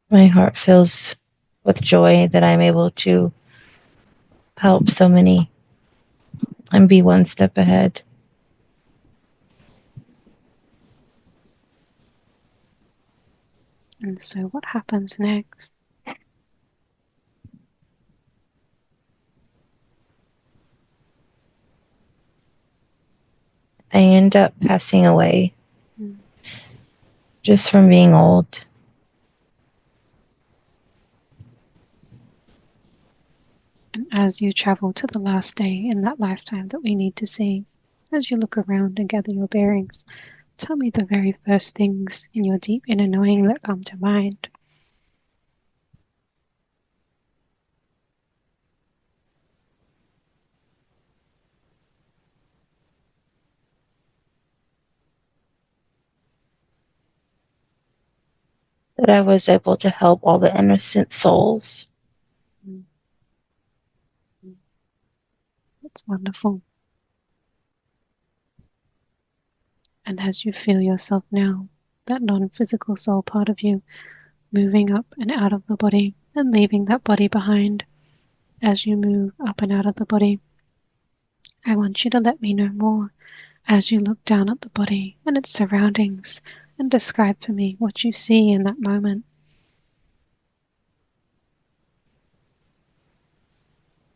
Speaker 2: My heart fills with joy that I'm able to help so many and be one step ahead.
Speaker 1: And so what happens next?
Speaker 2: I end up passing away
Speaker 1: Mm.
Speaker 2: just from being old.
Speaker 1: And as you travel to the last day in that lifetime that we need to see, as you look around and gather your bearings, tell me the very first things in your deep inner knowing that come to mind.
Speaker 2: that I was able to help all the innocent souls.
Speaker 1: That's wonderful. And as you feel yourself now, that non-physical soul part of you moving up and out of the body and leaving that body behind, as you move up and out of the body, I want you to let me know more as you look down at the body and its surroundings and describe for me what you see in that moment.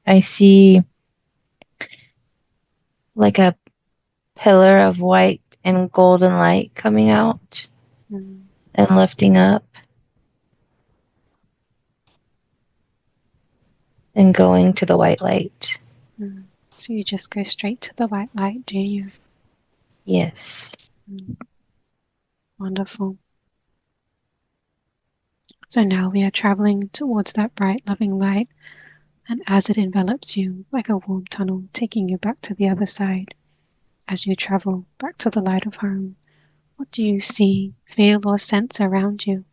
Speaker 2: I see like a pillar of white and golden light coming out and lifting up and going to the white light.
Speaker 1: So you just go straight to the white light, do you?
Speaker 2: Yes.
Speaker 1: Wonderful. So now we are traveling towards that bright, loving light, and as it envelops you like a warm tunnel, taking you back to the other side, as you travel back to the light of home, what do you see, feel, or sense around you?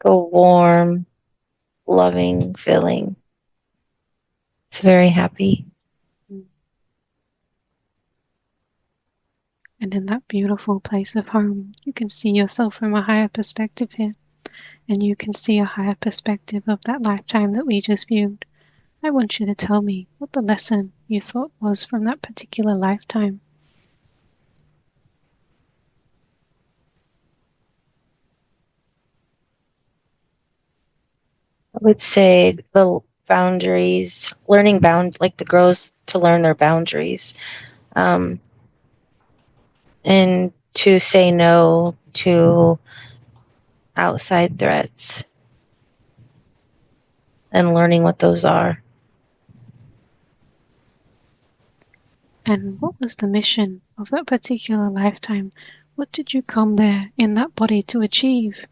Speaker 2: A warm, loving feeling. It's very happy.
Speaker 1: And in that beautiful place of home, you can see yourself from a higher perspective here, and you can see a higher perspective of that lifetime that we just viewed. I want you to tell me what the lesson you thought was from that particular lifetime.
Speaker 2: I would say the boundaries, like the girls to learn their boundaries, and to say no to outside threats and learning what those are.
Speaker 1: And what was the mission of that particular lifetime? What did you come there in that body to achieve?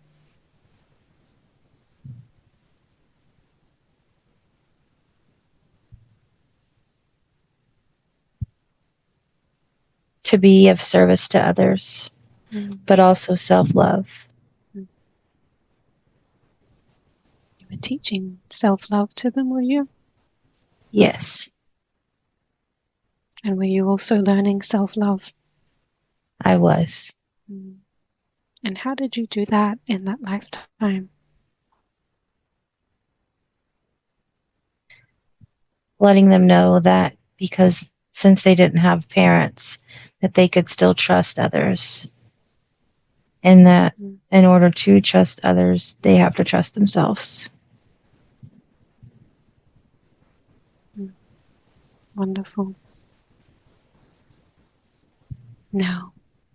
Speaker 2: To be of service to others, but also self-love.
Speaker 1: You were teaching self-love to them, were you?
Speaker 2: Yes.
Speaker 1: And were you also learning self-love?
Speaker 2: I was.
Speaker 1: And how did you do that in that lifetime?
Speaker 2: Letting them know that because since they didn't have parents, that they could still trust others. And that in order to trust others, they have to trust themselves.
Speaker 1: Wonderful. Now,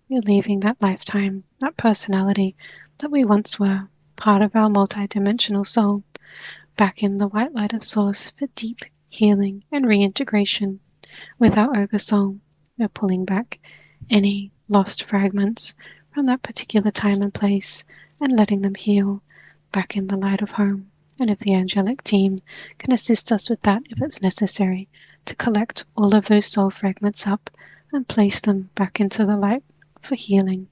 Speaker 1: you're leaving that lifetime, that personality that we once were, part of our multidimensional soul, back in the white light of Source for deep healing and reintegration with our oversoul. We're pulling back any lost fragments from that particular time and place and letting them heal back in the light of home. And if the angelic team can assist us with that, if it's necessary, to collect all of those soul fragments up and place them back into the light for healing.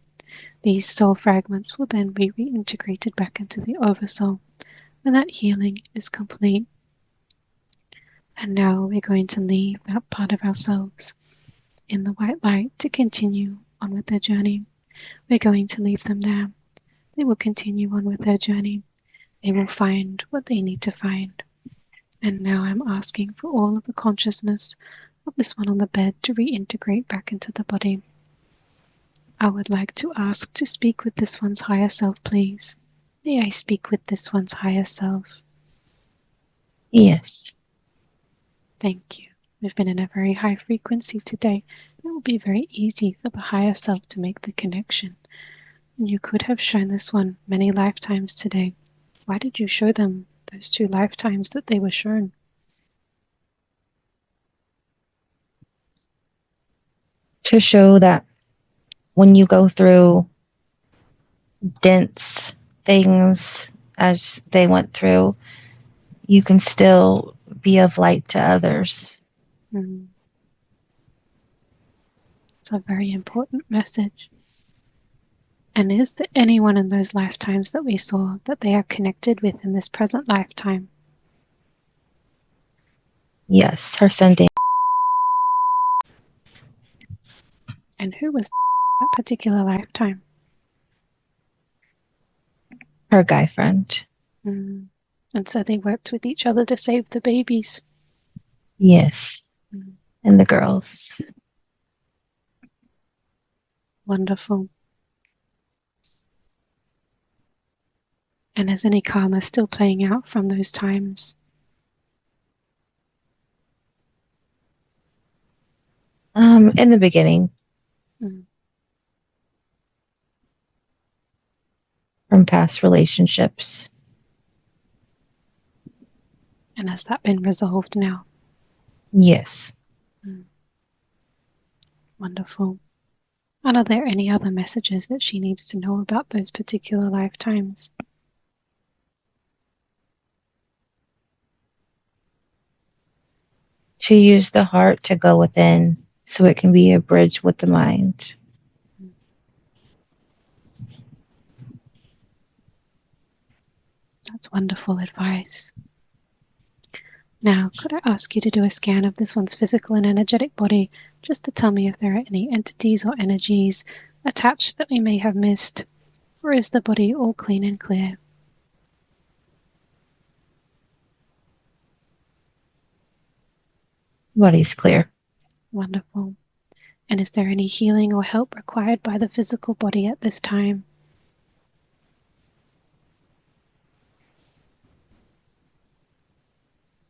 Speaker 1: These soul fragments will then be reintegrated back into the oversoul when that healing is complete. And now we're going to leave that part of ourselves in the white light to continue on with their journey. We're going to leave them there. They will continue on with their journey. They will find what they need to find. And now I'm asking for all of the consciousness of this one on the bed to reintegrate back into the body. I would like to ask to speak with this one's higher self, please. May I speak with this one's higher self?
Speaker 2: Yes.
Speaker 1: Thank you. We've been in a very high frequency today. It will be very easy for the higher self to make the connection. And you could have shown this one many lifetimes today. Why did you show them those 2 lifetimes that they were shown?
Speaker 2: To show that when you go through dense things as they went through, you can still be of light to others.
Speaker 1: It's a very important message. And is there anyone in those lifetimes that we saw that they are connected with in this present lifetime?
Speaker 2: Yes, her son Dan.
Speaker 1: And who was that particular lifetime?
Speaker 2: Her guy friend.
Speaker 1: Mm. And so they worked with each other to save the babies.
Speaker 2: Yes.
Speaker 1: Mm.
Speaker 2: And the girls.
Speaker 1: Wonderful. And is any karma still playing out from those times?
Speaker 2: In the beginning.
Speaker 1: Mm.
Speaker 2: From past relationships.
Speaker 1: And has that been resolved now?
Speaker 2: Yes.
Speaker 1: Mm. Wonderful. And are there any other messages that she needs to know about those particular lifetimes?
Speaker 2: To use the heart to go within so it can be a bridge with the mind.
Speaker 1: That's wonderful advice. Now, could I ask you to do a scan of this one's physical and energetic body, just to tell me if there are any entities or energies attached that we may have missed, or is the body all clean and clear?
Speaker 2: Body's clear.
Speaker 1: Wonderful. And is there any healing or help required by the physical body at this time?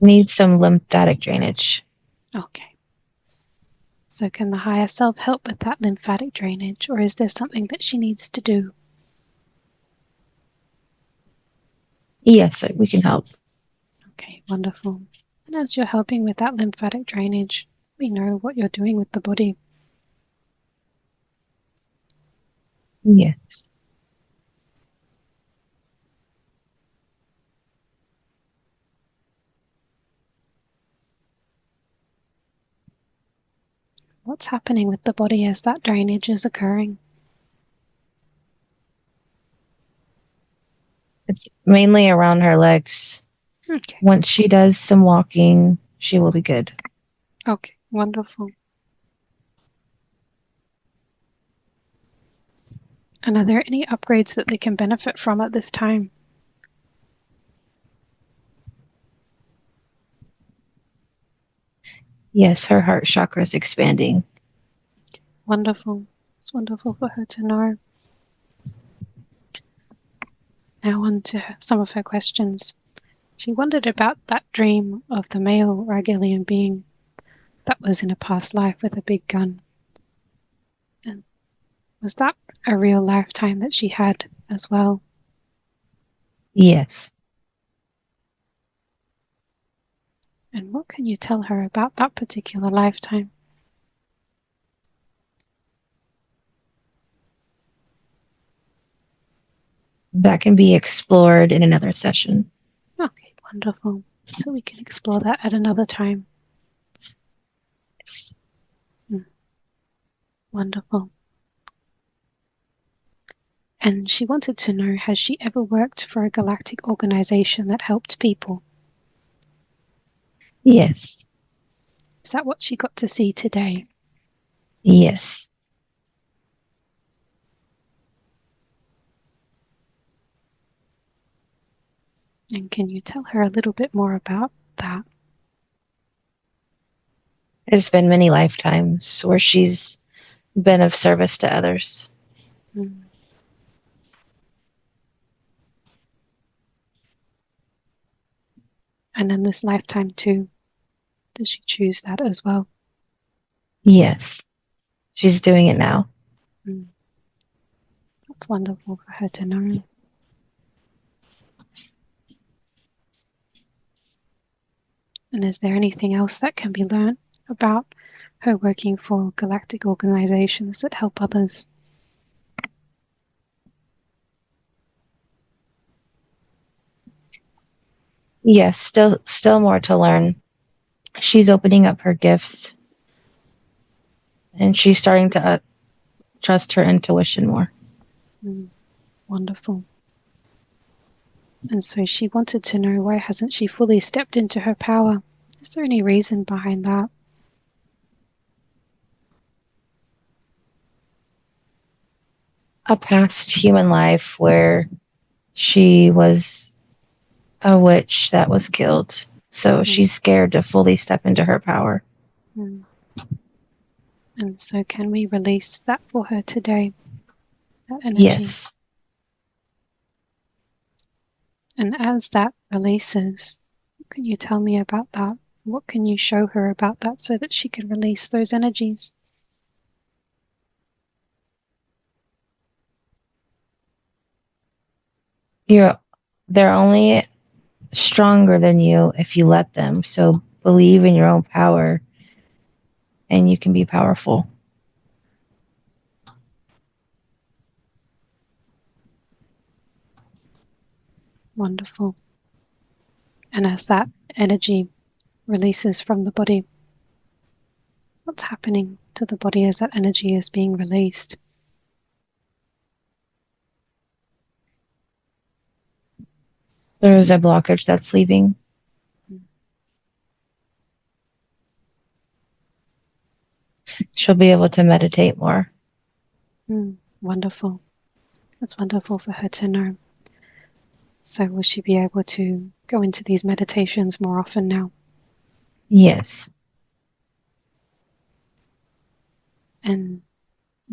Speaker 2: Needs some lymphatic drainage.
Speaker 1: Okay. So can the higher self help with that lymphatic drainage, or is there something that she needs to do?
Speaker 2: Yes, we can help.
Speaker 1: Okay, wonderful. And as you're helping with that lymphatic drainage, we know what you're doing with the body.
Speaker 2: Yes.
Speaker 1: What's happening with the body as that drainage is occurring?
Speaker 2: It's mainly around her legs.
Speaker 1: Okay.
Speaker 2: Once she does some walking, she will be good.
Speaker 1: Okay, wonderful. And are there any upgrades that they can benefit from at this time?
Speaker 2: Yes, her heart chakra is expanding.
Speaker 1: Wonderful. It's wonderful for her to know. Now on to some of her questions. She wondered about that dream of the male Ragelian being that was in a past life with a big gun. And was that a real lifetime that she had as well?
Speaker 2: Yes.
Speaker 1: And what can you tell her about that particular lifetime?
Speaker 2: That can be explored in another session.
Speaker 1: Okay, wonderful. So we can explore that at another time.
Speaker 2: Yes.
Speaker 1: Wonderful. And she wanted to know, has she ever worked for a galactic organization that helped people?
Speaker 2: Yes.
Speaker 1: Is that what she got to see today?
Speaker 2: Yes.
Speaker 1: And can you tell her a little bit more about that?
Speaker 2: There's been many lifetimes where she's been of service to others.
Speaker 1: Mm. And in this lifetime too, does she choose that as well?
Speaker 2: Yes. She's doing it now.
Speaker 1: Mm. That's wonderful for her to know. And is there anything else that can be learned about her working for galactic organizations that help others?
Speaker 2: Yes, still more to learn. She's opening up her gifts And she's starting to trust her intuition more.
Speaker 1: Wonderful. And so she wanted to know, why hasn't she fully stepped into her power? Is there any reason behind that?
Speaker 2: A past human life where she was a witch that was killed. So she's scared to fully step into her power.
Speaker 1: And so can we release that for her today? That energy?
Speaker 2: Yes.
Speaker 1: And as that releases, what can you tell me about that? What can you show her about that so that she can release those energies?
Speaker 2: They're only stronger than you if you let them. So believe in your own power and you can be powerful.
Speaker 1: Wonderful. And as that energy releases from the body, what's happening to the body as that energy is being released?
Speaker 2: There's a blockage that's leaving. She'll be able to meditate more.
Speaker 1: Wonderful. That's wonderful for her to know. So will she be able to go into these meditations more often now?
Speaker 2: Yes.
Speaker 1: And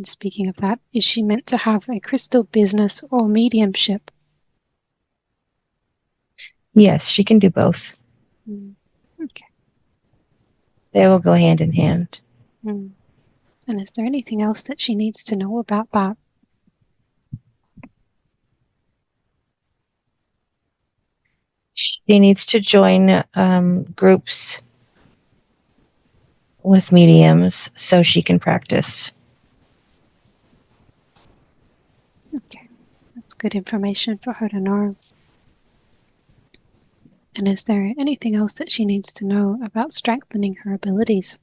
Speaker 1: speaking of that, is she meant to have a crystal business or mediumship?
Speaker 2: Yes, she can do both.
Speaker 1: Okay.
Speaker 2: They will go hand in hand.
Speaker 1: And is there anything else that she needs to know about that?
Speaker 2: She needs to join groups with mediums so she can practice.
Speaker 1: Okay, that's good information for her to know. And is there anything else that she needs to know about strengthening her abilities?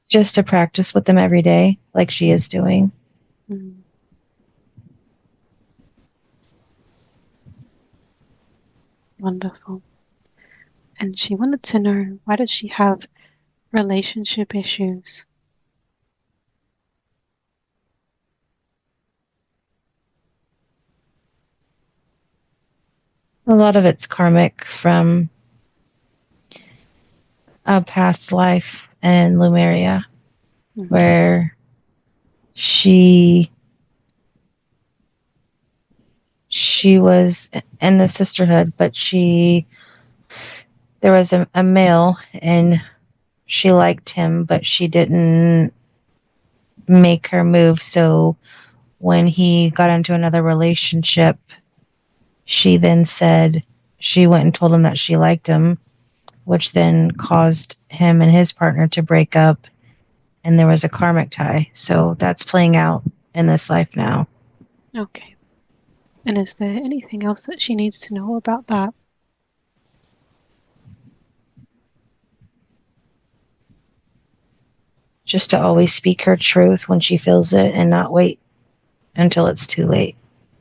Speaker 2: Just to practice with them every day, like she is doing.
Speaker 1: Wonderful. And she wanted to know, why does she have relationship issues?
Speaker 2: A lot of it's karmic from a past life in Lemuria, where she was in the sisterhood, but there was a male and she liked him, but she didn't make her move. So when he got into another relationship, she then said she went and told him that she liked him, which then caused him and his partner to break up. And there was a karmic tie. So that's playing out in this life now.
Speaker 1: Okay. And is there anything else that she needs to know about that?
Speaker 2: Just to always speak her truth when she feels it and not wait until it's too late.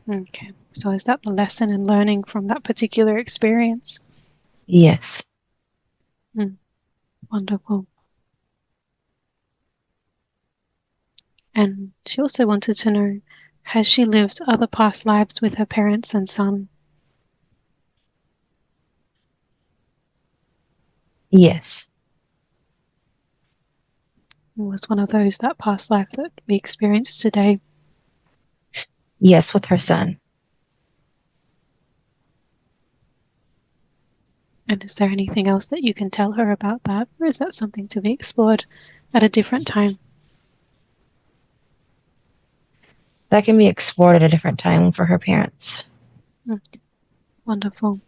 Speaker 1: Okay. So is that the lesson in learning from that particular experience?
Speaker 2: Yes.
Speaker 1: Wonderful. And she also wanted to know, has she lived other past lives with her parents and son?
Speaker 2: Yes.
Speaker 1: Was one of those that past life that we experienced today?
Speaker 2: Yes, with her son.
Speaker 1: And is there anything else that you can tell her about that? Or is that something to be explored at a different time?
Speaker 2: That can be explored at a different time for her parents.
Speaker 1: Wonderful.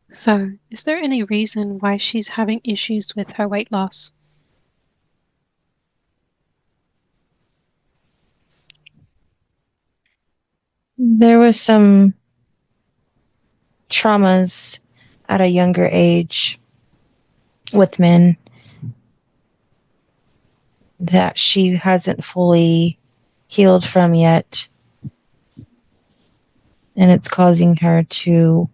Speaker 1: So, is there any reason why she's having issues with her weight loss?
Speaker 2: There was some traumas at a younger age with men that she hasn't fully healed from yet. And it's causing her to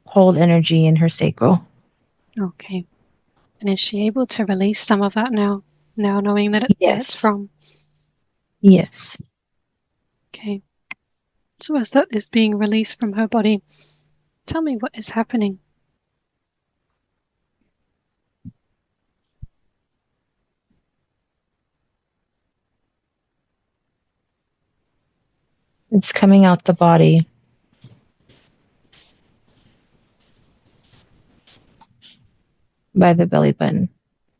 Speaker 2: hold energy in her sacral.
Speaker 1: Okay. And is she able to release some of that now knowing that where it's from?
Speaker 2: Yes.
Speaker 1: Okay. So as that is being released from her body, tell me what is happening.
Speaker 2: It's coming out the body. By the belly button.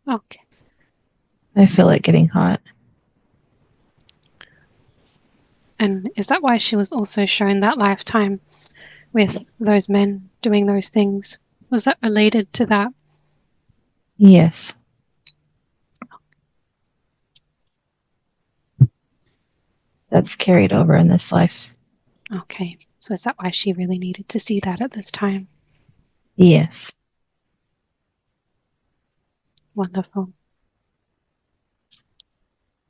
Speaker 1: Okay.
Speaker 2: I feel it getting hot.
Speaker 1: And is that why she was also shown that lifetime with those men doing those things? Was that related to that?
Speaker 2: Yes. That's carried over in this life.
Speaker 1: Okay. So is that why she really needed to see that at this time?
Speaker 2: Yes.
Speaker 1: Wonderful.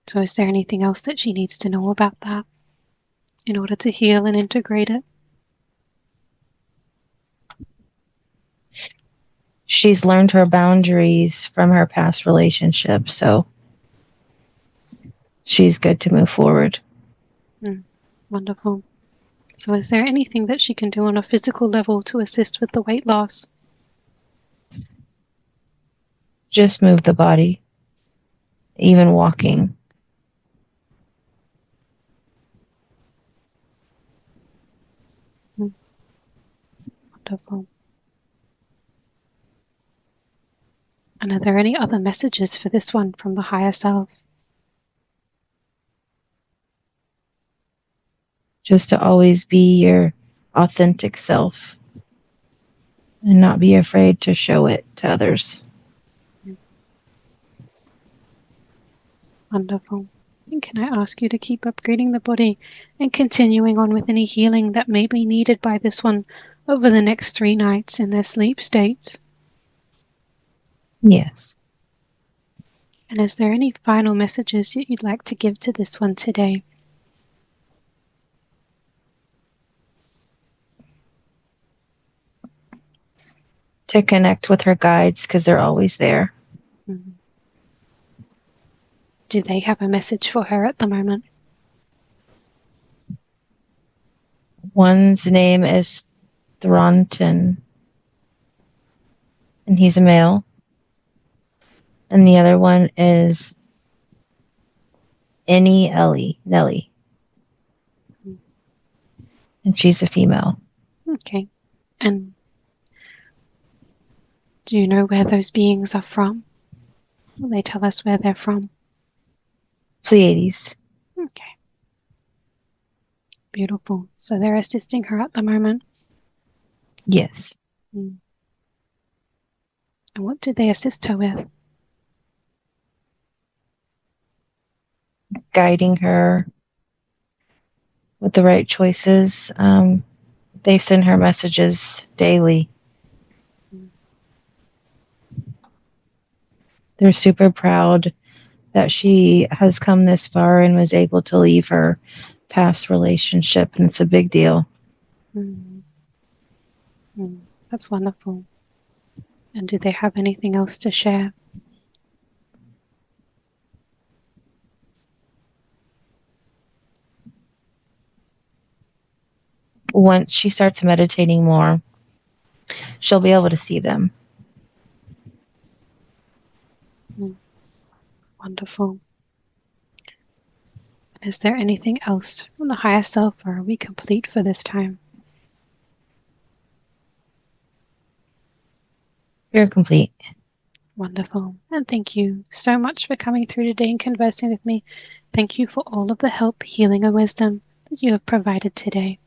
Speaker 1: So is there anything else that she needs to know about that in order to heal and integrate it?
Speaker 2: She's learned her boundaries from her past relationship, so she's good to move forward.
Speaker 1: Wonderful. So is there anything that she can do on a physical level to assist with the weight loss?
Speaker 2: Just move the body. Even walking.
Speaker 1: Wonderful. And are there any other messages for this one from the higher self?
Speaker 2: Just to always be your authentic self and not be afraid to show it to others.
Speaker 1: Wonderful. And can I ask you to keep upgrading the body and continuing on with any healing that may be needed by this one over the next 3 nights in their sleep states?
Speaker 2: Yes.
Speaker 1: And is there any final messages you'd like to give to this one today?
Speaker 2: To connect with her guides because they're always there.
Speaker 1: Mm-hmm. Do they have a message for her at the moment?
Speaker 2: One's name is Thronton, and he's a male. And the other one is Nellie. And she's a female.
Speaker 1: Okay. And do you know where those beings are from? Will they tell us where they're from?
Speaker 2: Pleiades.
Speaker 1: Okay. Beautiful. So they're assisting her at the moment?
Speaker 2: Yes.
Speaker 1: And what do they assist her with?
Speaker 2: Guiding her with the right choices. They send her messages daily. They're super proud that she has come this far and was able to leave her past relationship, and it's a big deal.
Speaker 1: That's wonderful. And do they have anything else to share?
Speaker 2: Once she starts meditating more, she'll be able to see them.
Speaker 1: Wonderful. Is there anything else from the higher self, or are we complete for this time?
Speaker 2: You're complete.
Speaker 1: Wonderful. And thank you so much for coming through today and conversing with me. Thank you for all of the help, healing, and wisdom that you have provided today.